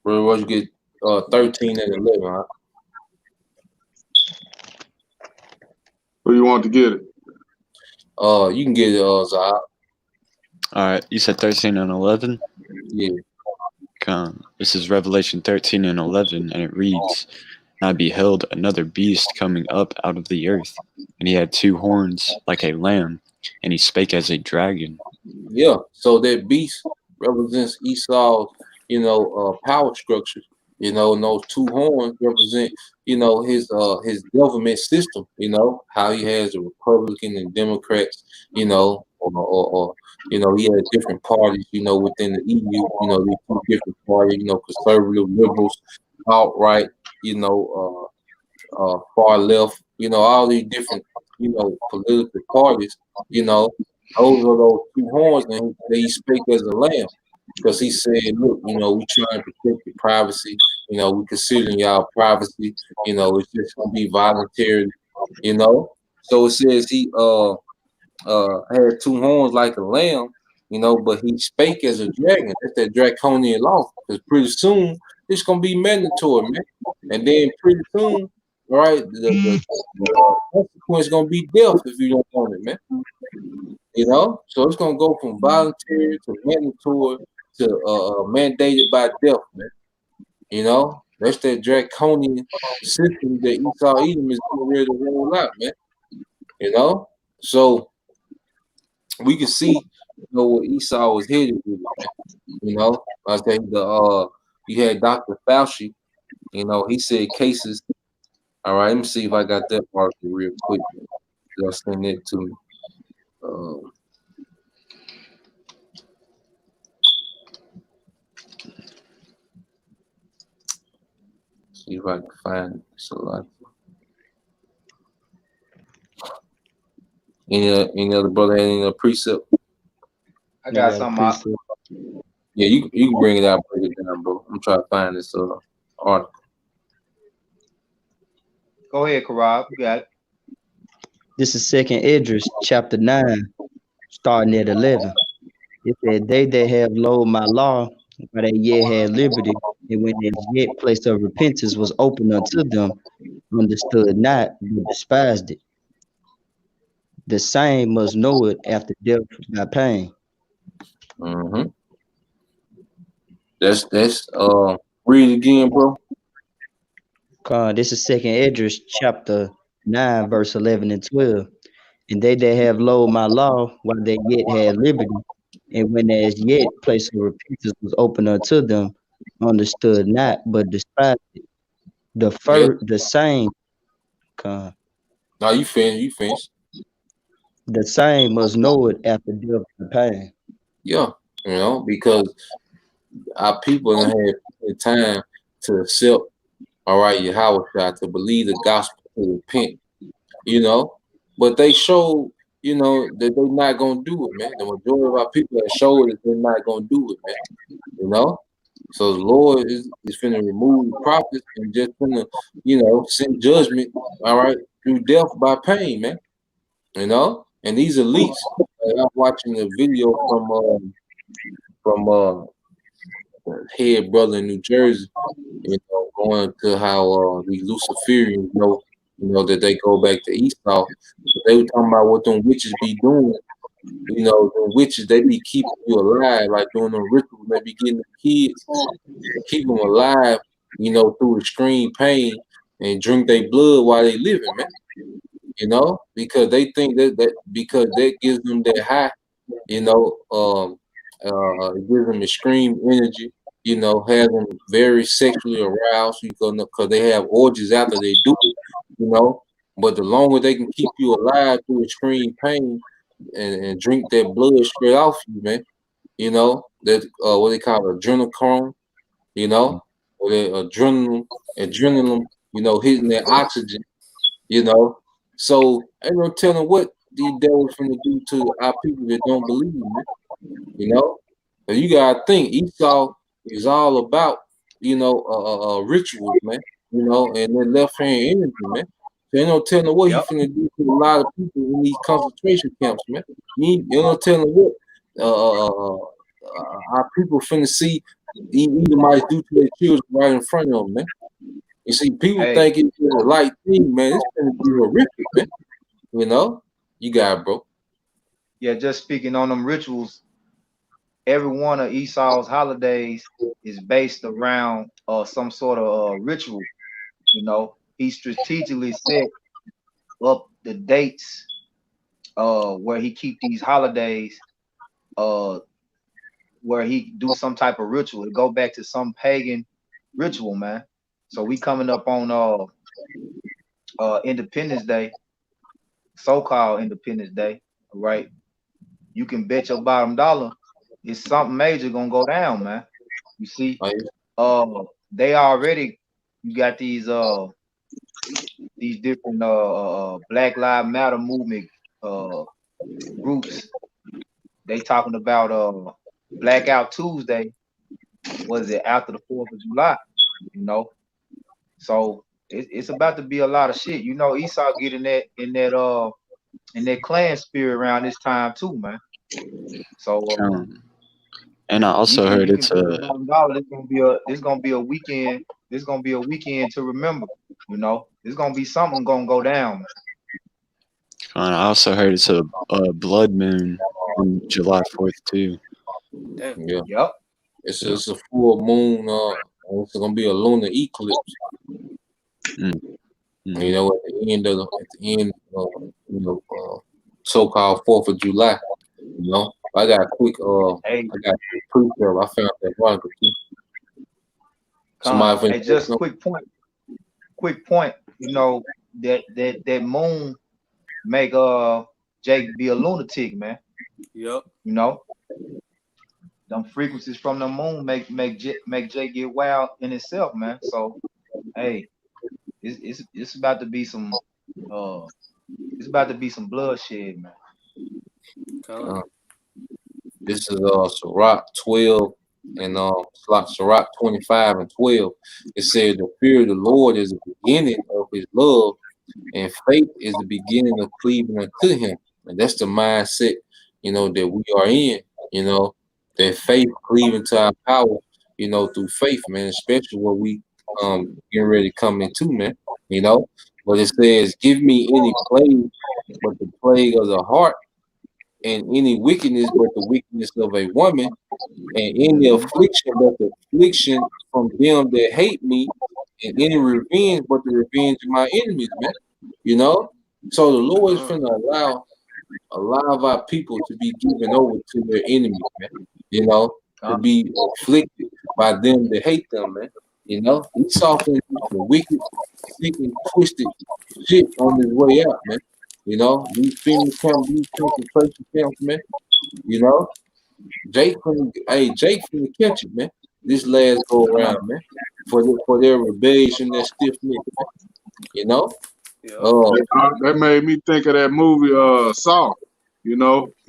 Brother, what you get 13 and 11, huh? Who you want to get it? You can get it, Zah. All right, you said 13 and 11. Yeah. This is Revelation 13 and 11, and it reads, "And I beheld another beast coming up out of the earth, and he had two horns like a lamb, and he spake as a dragon." Yeah. So that beast represents Esau's, power structure. And those two horns represent, his government system. How he has a Republican and Democrats. Or he has different parties. Within the EU. These two different parties. Conservative, liberals, outright. Far left. All these different, political parties. Those are those two horns, and he spake as a lamb. Because he said, look, we trying to protect your privacy. We considering y'all privacy. It's just gonna be voluntary. So it says he had two horns like a lamb. But he spake as a dragon. That's that draconian law. Because pretty soon it's gonna be mandatory, man. And then pretty soon, right, the consequence gonna be death if you don't want it, man. So it's gonna go from voluntary to mandatory to mandated by death, man. That's that draconian system that Esau Edom is getting ready to roll out, man. So we can see, what Esau was headed with it, man. I think you had Dr. Fauci, he said cases. All right, let me see if I got that article real quick. Just send it to me. See if I can find it. So any other brother had any other precept? I got something out. Yeah, you can bring it out, break it down, bro. I'm trying to find this article. Go ahead, Karab. You got it. This is 2nd Esdras, chapter 9, starting at 11. It said, "They that have loathed my law, while they yet had liberty, and when as yet place of repentance was open unto them, understood not, but despised it. The same must know it after death by pain." Mm-hmm. That's read it again, bro. This is 2nd Esdras, chapter 9, verse 11 and 12. "And they that have loathed my law, while they yet had liberty, and when as yet place of repentance was open unto them, understood not, but despised it. The same, Now you finish. The same must know it after death and pain. Yeah, because our people don't have the time to accept, all right, Yahweh, to believe the gospel, to repent, but they show, that they're not gonna do it, man. The majority of our people have showed that they're not gonna do it, man. So the Lord is finna remove the prophets and just finna, send judgment, all right, through death by pain, man. And these elites, I'm watching a video from the head brother in New Jersey, going to how these Luciferians that they go back to Esau. They were talking about what them witches be doing. The witches, they be keeping you alive, like doing them rituals. They be getting the kids, keep them alive, through extreme pain and drink their blood while they living, man. Because they think that because that gives them that high, it gives them extreme energy, have them very sexually aroused, because they have orgies after they do it, but the longer they can keep you alive through extreme pain and drink that blood straight off you, man, that what they call adrenochrome, or that adrenaline, hitting that oxygen, so ain't no telling what these devils finna do to our people that don't believe, man. But you gotta think Esau is all about, rituals, man. And then left hand energy, man. So ain't no telling what he finna do to a lot of people in these concentration camps, man. You no telling what our people finna see Edomites do to their children right in front of them, man. You see, people think it's a light thing, man. It's gonna be horrific, man. You got it, bro. Yeah, just speaking on them rituals. every one of Esau's holidays is based around some sort of ritual. You know, he strategically set up the dates where he keep these holidays uh where he do some type of ritual to go back to some pagan ritual, man. So we coming up on Independence Day, so-called Independence Day, right? You can bet your bottom dollar it's something major gonna go down, man. You see, Like, they already you got these different Black Lives Matter movement uh groups. They talking about Blackout Tuesday. Was it after the 4th of July? You know, so it's about to be a lot of shit. You know, Esau getting that in that clan spirit around this time too, man. So And I also heard you can it's bet your a bottom dollar. This gonna be a weekend. This gonna be a weekend to remember. You know, it's gonna be something gonna go down. I also heard it's a blood moon on July 4th too. Damn. yeah, Yep. Yeah. it's a full moon. It's gonna be a lunar eclipse. Mm, You mhm. know, at the end of so-called 4th of July. You know, Hey, I got a quick precept. I found that article too. Somebody finna hey, say just something. quick point. You know that moon make Jake be a lunatic, man. Yep. You know, them frequencies from the moon make Jake get wild in itself, man. So hey, it's about to be some uh it's about to be some bloodshed, man. Con. Uh, this is Sirach 12 and Sirach 25 and 12. It says the fear of the Lord is the beginning of his love, and faith is the beginning of cleaving unto him. And that's the mindset, that we are in, you know, that faith cleaving to our power, through faith, man, especially what we getting ready to come into, man, you know. But it says, give me any plague but the plague of the heart, and any wickedness but the wickedness of a woman, and any Mhm. affliction but the affliction from them that hate me, and any revenge but the revenge of my enemies, man. You know? So the Lord is Con. finna allow a lot of our people to be given over to their enemies, man. You know, to Uh, be afflicted by them that hate them, man. You know, he's softening some wicked, sick, and twisted shit on his way out, man. You know, these female camp, these concentration camps, man. You know, Jake finna catch it, man. This last go uh, around, man. For their rebellion, their stiff neck, man. You know, Yep. uh, That made me think of that movie, Saw.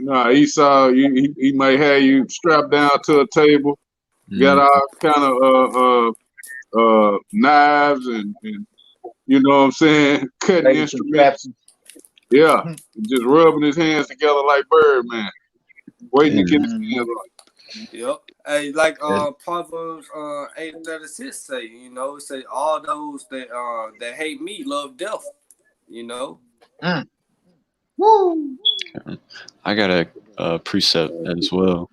How Esau, he may have you strapped down to a table, got Mm, all kind of knives and you know what I'm saying, cutting lady instruments. contraption. Yeah, just rubbing his hands together like Birdman, waiting to get damn. his Mhm. hands on. Yep. Hey, like That- Proverbs 8:36 say, it say all those that hate me love death, you know. Mm. Woo. I got a precept as well.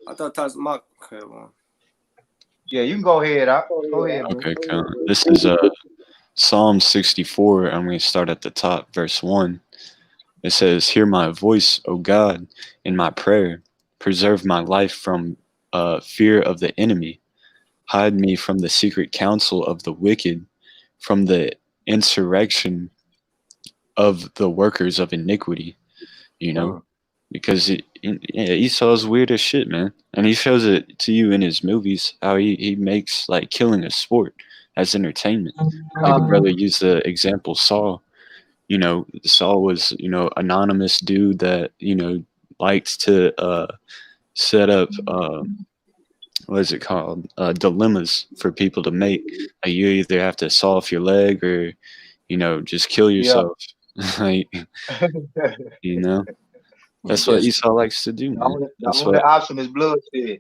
I thought that's my okay one. Yeah, you can go ahead. Go ahead, bro. Okay, this is Psalm 64. I'm going to start at the top, verse 1. It says, hear my voice, O God, in my prayer. Preserve my life from fear of the enemy. Hide me from the secret counsel of the wicked, from the insurrection of the workers of iniquity, you know? Because Esau's weird as shit, man. And he shows it to you in his movies, how he makes, like, killing a sport as entertainment. Like the Uh, brother used the example Saul. Saul was, anonymous dude that, liked to set up what is it called? Dilemmas for people to make. Like you either have to saw off your leg or, just kill yeah. yourself. Like, you know, that's what yes, Esau likes to do, man. The That's only what option is bloodshed.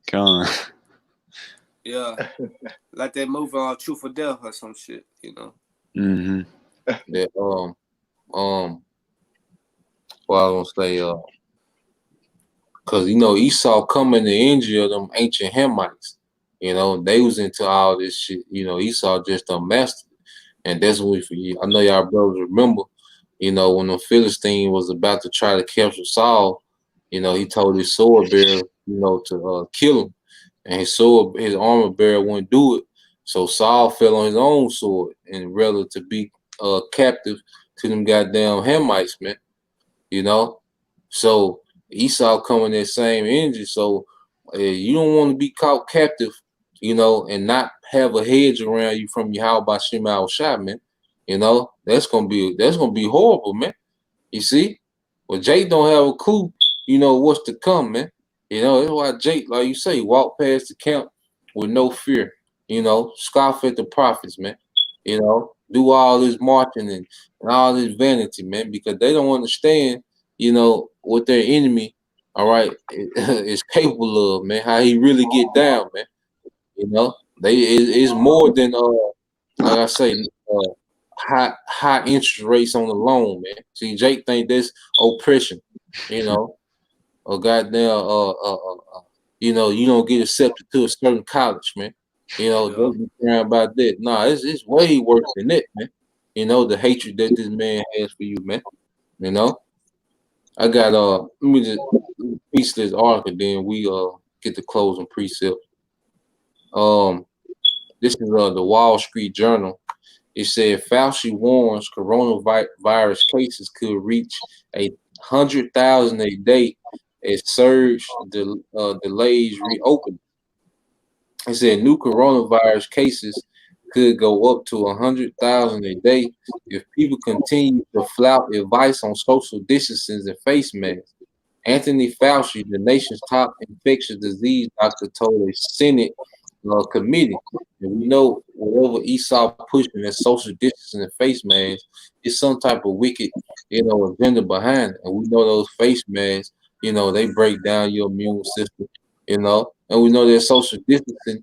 Con. Yeah, like that movie on Truth or Death or some shit, hmm that um, well, I was gonna say Cause Esau coming to injure them ancient Hamites. They was into all this shit. Esau just unmastered it. And that's what I know y'all brothers remember, when the Philistine was about to try to capture Saul, he told his sword bearer, to kill him. And his armor bearer wouldn't do it. So Saul fell on his own sword and rather to be captive to them goddamn Hamites, man. You know, so Esau coming that same energy. So you don't want to be caught captive, and not have a hedge around you from your how about Shema shot, man. That's gonna be horrible, man. You see? Well, Jake don't have a clue, what's to come, man. That's why Jake, like you say, walk past the camp with no fear. Scoff at the prophets, man. Do all this marching and all this vanity, man, because they don't understand, what their enemy, all right, is capable of, man. How he really get down, man. It's more than like I say, high interest rates on the loan, man. See, Jake think that's oppression, or goddamn, you don't get accepted to a certain college, man. Don't be crying about that. Nah, it's way worse than that, man. The hatred that this man has for you, man. I got let me just piece this article, then we get the closing precept. This is the Wall Street Journal. It said Fauci warns coronavirus cases could reach 100,000 a day as surge delays reopen. It said new coronavirus cases could go up to 100,000 a day if people continue to flout advice on social distancing and face masks. Anthony Fauci, the nation's top infectious disease doctor, told a Senate committee. And we know whatever Esau pushing that social distancing and face masks is some type of wicked, agenda behind it. And we know those face masks, they break down your immune system, and we know that social distancing,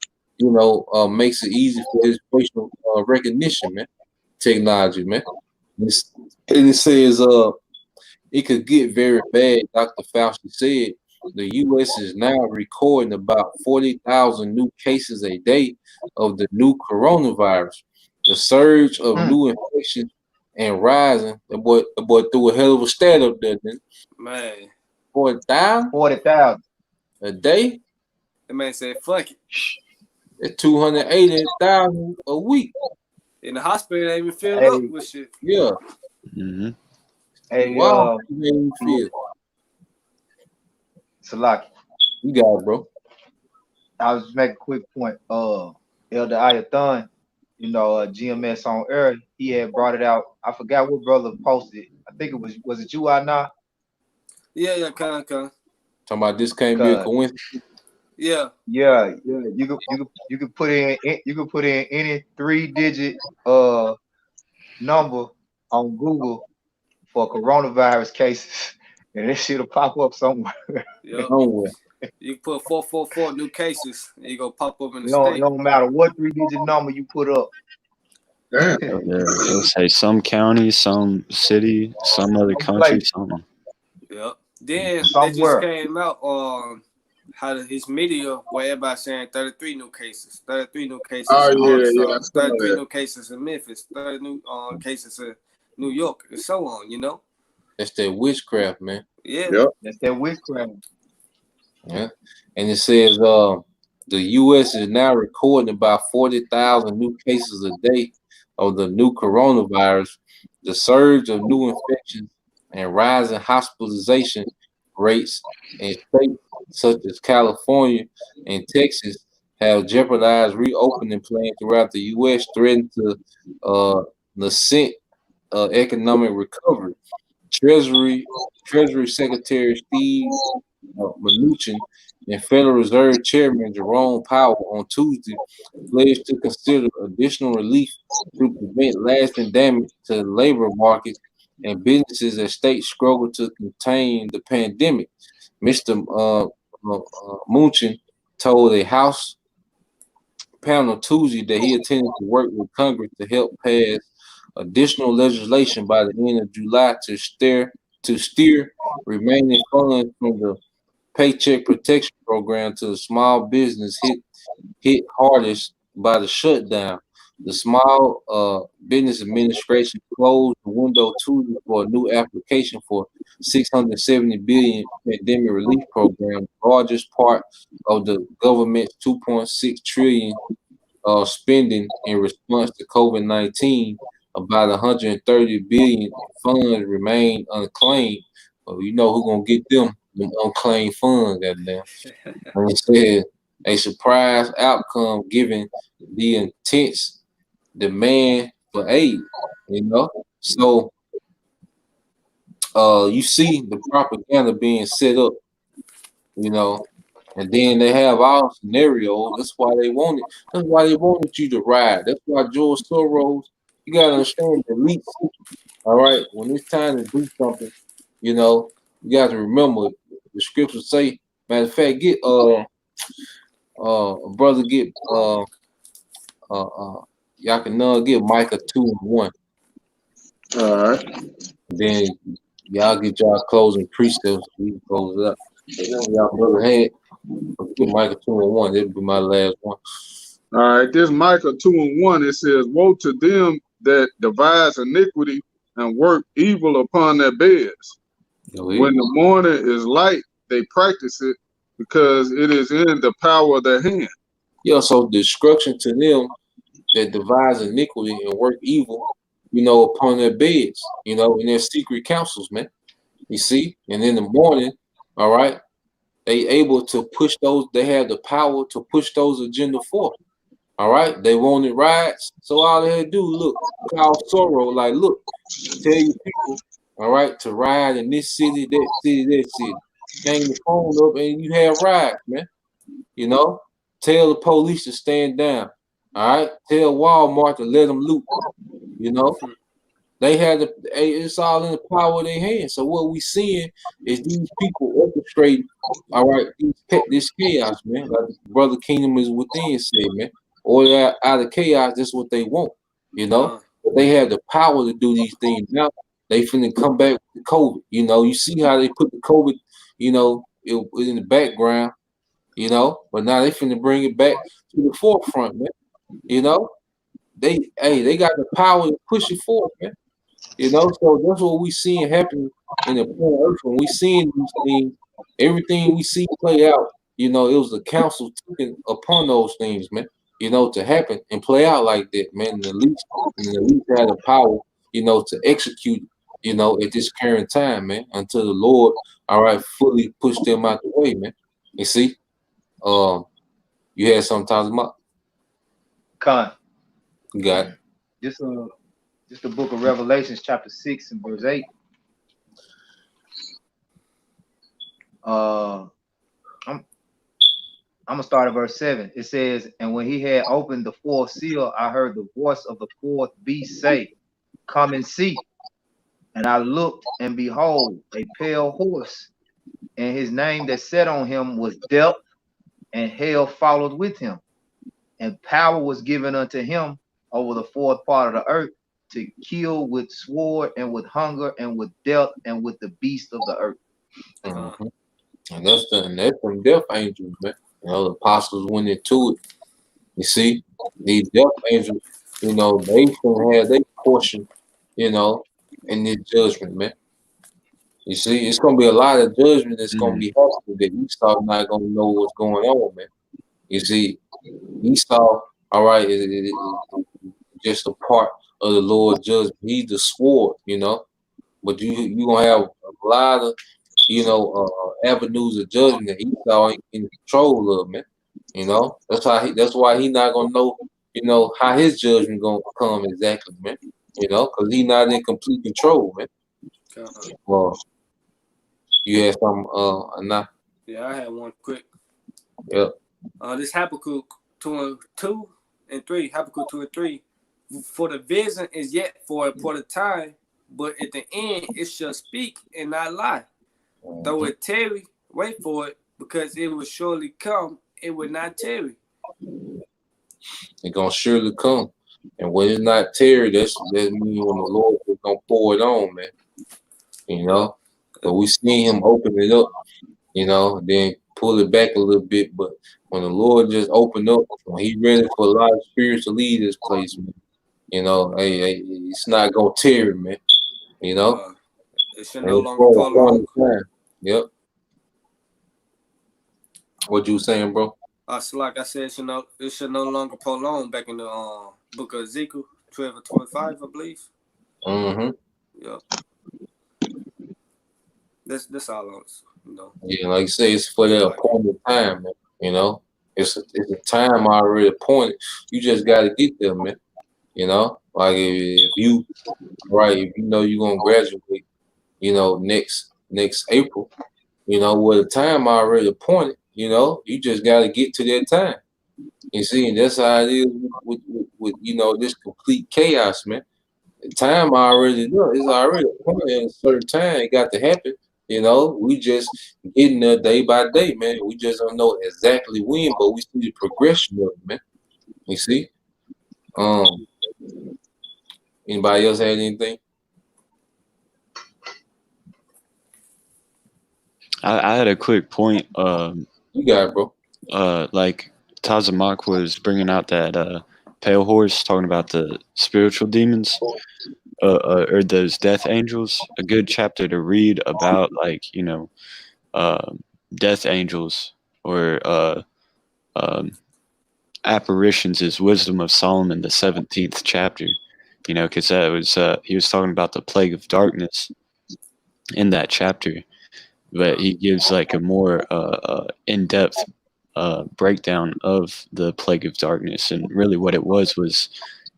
makes it easy for his facial recognition, man. Technology, man. And it says it could get very bad. Dr. Fauci said the U.S. is now recording about 40,000 new cases a day of the new coronavirus. The surge of new infections and rising. The boy threw a hell of a stat up there, then. Man. 40,000? 40,000 a day? The man said, fuck it. It's 280,000 a week. In the hospital, they even filled up with shit. Yeah. Mm-hmm. Hey, wow. You feel? Salaki. You got it, bro. I was just making a quick point. Elder Ayathon, GMS on air, he had brought it out. I forgot what brother posted. I think it was it you, Anna? Yeah, kind of. Talking about this can't be a coincidence. Yeah. You could put in any 3-digit number on Google for coronavirus cases, and this shit'll pop up somewhere. Yep. Somewhere. You put 444 new cases, and you go pop up in the state. It don't matter what 3-digit number you put up. Damn. Yeah, it'll say some county, some city, some other country, something. Yep. Then Somewhere. they just came out on how his media where everybody saying 33 new cases. 33 new cases. Oh, in yeah. 33 new cases in Memphis. 30 new cases in New York, and so on, That's that witchcraft, man. Yeah. Yep. That's that witchcraft. Yeah. And it says the U.S. is now recording about 40,000 new cases a day of the new coronavirus. The surge of new infections and rising hospitalization rates in states such as California and Texas have jeopardized reopening plans throughout the U.S., threatening to nascent economic recovery. Treasury Secretary Steve Mnuchin and Federal Reserve Chairman Jerome Powell on Tuesday pledged to consider additional relief to prevent lasting damage to the labor market and businesses as states struggle to contain the pandemic. Mr. Mnuchin told a House panel Tuesday that he intended to work with Congress to help pass additional legislation by the end of July to steer remaining funds from the Paycheck Protection Program to the small business hit hardest by the shutdown. The Small Business Administration closed the window Tuesday for a new application for 670 billion pandemic relief program, the largest part of the government's 2.6 trillion spending in response to COVID-19. About 130 billion funds remain unclaimed. Well, you know who's gonna get them unclaimed funds, goddamn. And it said a surprise outcome given the intense demand for aid. You know, so you see the propaganda being set up. You know, and then they have all scenarios. That's why they wanted. That's why they wanted you to ride. That's why George Soros. You gotta understand the elites. All right, when it's time to do something, you know, you got to remember the scriptures say. Matter of fact, get brother, get y'all can get Micah 2:1. All right. Then y'all get y'all closing precepts. We can close it up. Y'all brother had get Micah 2:1. That'll be my last one. All right, this Micah 2:1, it says, "Woe to them that devise iniquity and work evil upon their beds. When the morning is light, they practice it because it is in the power of their hand." Yeah, so destruction to them that devise iniquity and work evil, you know, upon their beds, you know, in their secret councils, man. You see? And in the morning, all right, they able to push those, they have the power to push those agenda forth. All right, they wanted riots, so all they had to do, look, call Sorrow, like, look, tell your people, all right, to ride in this city, that city, that city. Hang the phone up and you have riots, man. You know, tell the police to stand down. All right, tell Walmart to let them loot. You know, they had the, it's all in the power of their hands. So what we seeing is these people orchestrating, all right, this chaos, man. Like Brother Kingdom is within, say, man. Or out of chaos, that's what they want, you know. But they have the power to do these things. Now they finna come back with COVID. You know, you see how they put the COVID, you know, it was in the background, you know, but now they finna bring it back to the forefront, man. You know, they got the power to push it forward, man. You know, so that's what we seeing happen in the planet Earth. When we seeing these things, everything we see play out, you know, it was the council taking upon those things, man, you know, to happen and play out like that, man. And the least had the power, you know, to execute, you know, at this current time, man, until the Lord, all right, fully push them out the way, man. You see? You had something talking about? Con. You got it. Just the book of Revelations, chapter 6 and verse 8. I'm gonna start at verse 7. It says, "And when he had opened the fourth seal, I heard the voice of the fourth beast say, 'Come and see.' And I looked, and behold, a pale horse, and his name that sat on him was Death, and hell followed with him. And power was given unto him over the fourth part of the earth to kill with sword and with hunger and with death and with the beast of the earth." Mm-hmm. And that's from death angels, man. You know, the apostles went into it. You see, these death angels, you know, they can have their portion, you know, in this judgment, man. You see, it's gonna be a lot of judgment that's gonna be happening that Esau not gonna know what's going on, man. You see, Esau, all right, is just a part of the Lord's judgment. He's the sword, you know, but you gonna have a lot of, you know, avenues of judgment that Esau ain't in control of, man. You know, that's why he not gonna know, you know, how his judgment gonna come exactly, man. You know, because he not in complete control, man. Well, you had some enough. Yeah, I had one quick. Yep. This Habakkuk 2 and 3. Habakkuk 2 and 3. For the vision is yet for a time, but at the end it shall speak and not lie. Though it tarry, wait for it, because it will surely come. It will not tarry. It's gonna surely come, and when it's not tarry, that means when the Lord is gonna pour it on, man. You know, but we seen him open it up, then pull it back a little bit. But when the Lord just opened up, when He ready for a lot of spirits to leave this place, man, hey, it's not gonna tear it, man. It should And no it's longer for a point prolong. in time. Yep. What you saying, bro? So like I said, it should no longer prolong. Back in the book of Ezekiel 12 and 25, I believe. Mm-hmm. Yep. That's all I was, Yeah, like you say, it's for the appointed time, man. It's a time already appointed. You just gotta get there, man. Like if you know you're gonna graduate, next April, with a time already appointed, you just gotta get to that time. You see, and that's how it is with this complete chaos, man. The time already done. It's already appointed at a certain time. It got to happen. We just getting there day by day, man. We just don't know exactly when, but we see the progression of it, man. You see? Anybody else had anything? I had a quick point. You got it, bro. Like Tazamak was bringing out that pale horse, talking about the spiritual demons, or those death angels. A good chapter to read about, like, death angels or apparitions is Wisdom of Solomon, the 17th chapter. Because that was he was talking about the plague of darkness in that chapter, but he gives like a more in-depth breakdown of the plague of darkness, and really what it was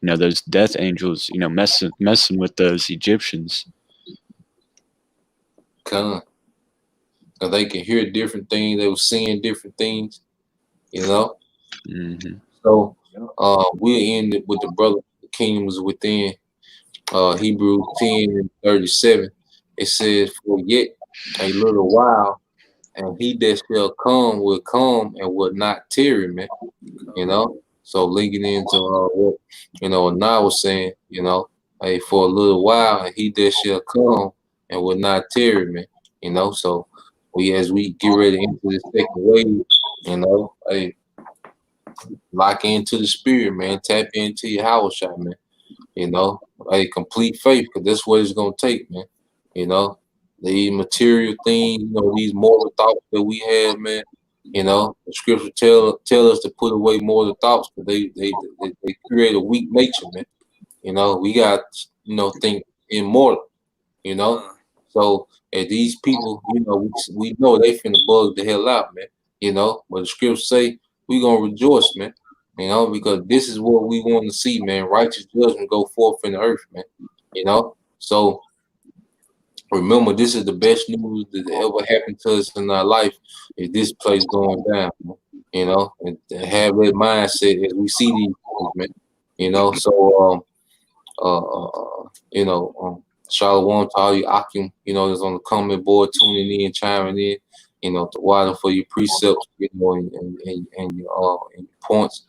those death angels, messing with those Egyptians. Cause they can hear different things. They were seeing different things. Mm-hmm. So we'll end it with the brother. The kingdom is within. Hebrews 10:37. It says, "For yet a little while, and he that shall come will come and will not tarry," man. So linking into what Anah was saying, hey, for a little while, and he that shall come and will not tarry, man. So as we get ready into the second wave, hey, lock into the spirit, man. Tap into your house shot, man. A complete faith, because that's what it's gonna take, man. These material things, these moral thoughts that we have, man. The scripture tell us to put away moral thoughts, because they create a weak nature, man. We got think immortal. So and these people, we know they finna bug the hell out, man. But the scriptures say we gonna rejoice, man. Because this is what we want to see, man. Righteous judgment go forth in the earth, man. So remember, this is the best news that ever happened to us in our life. Is this place going down, man? And have that mindset as we see these things, man. So Shalom to all you Akim, that's on the comment board, tuning in, chiming in, to water for your precepts, and your points,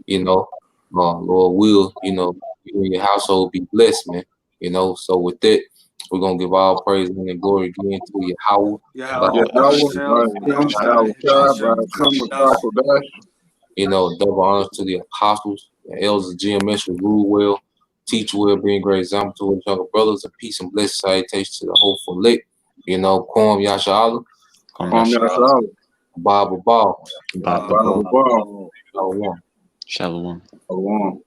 Lord will, you and your household be blessed, man. So with that, we're gonna give all praise and glory again to your house. Double honors to the apostles, the elders of GMS who rule well, teach well, being great example to his younger brothers, and peace and blessed salutations to the hopeful elect. Kwam Yasha Allah, Bible Ball. Bible Ball. Shalom. Shalom. Shalom.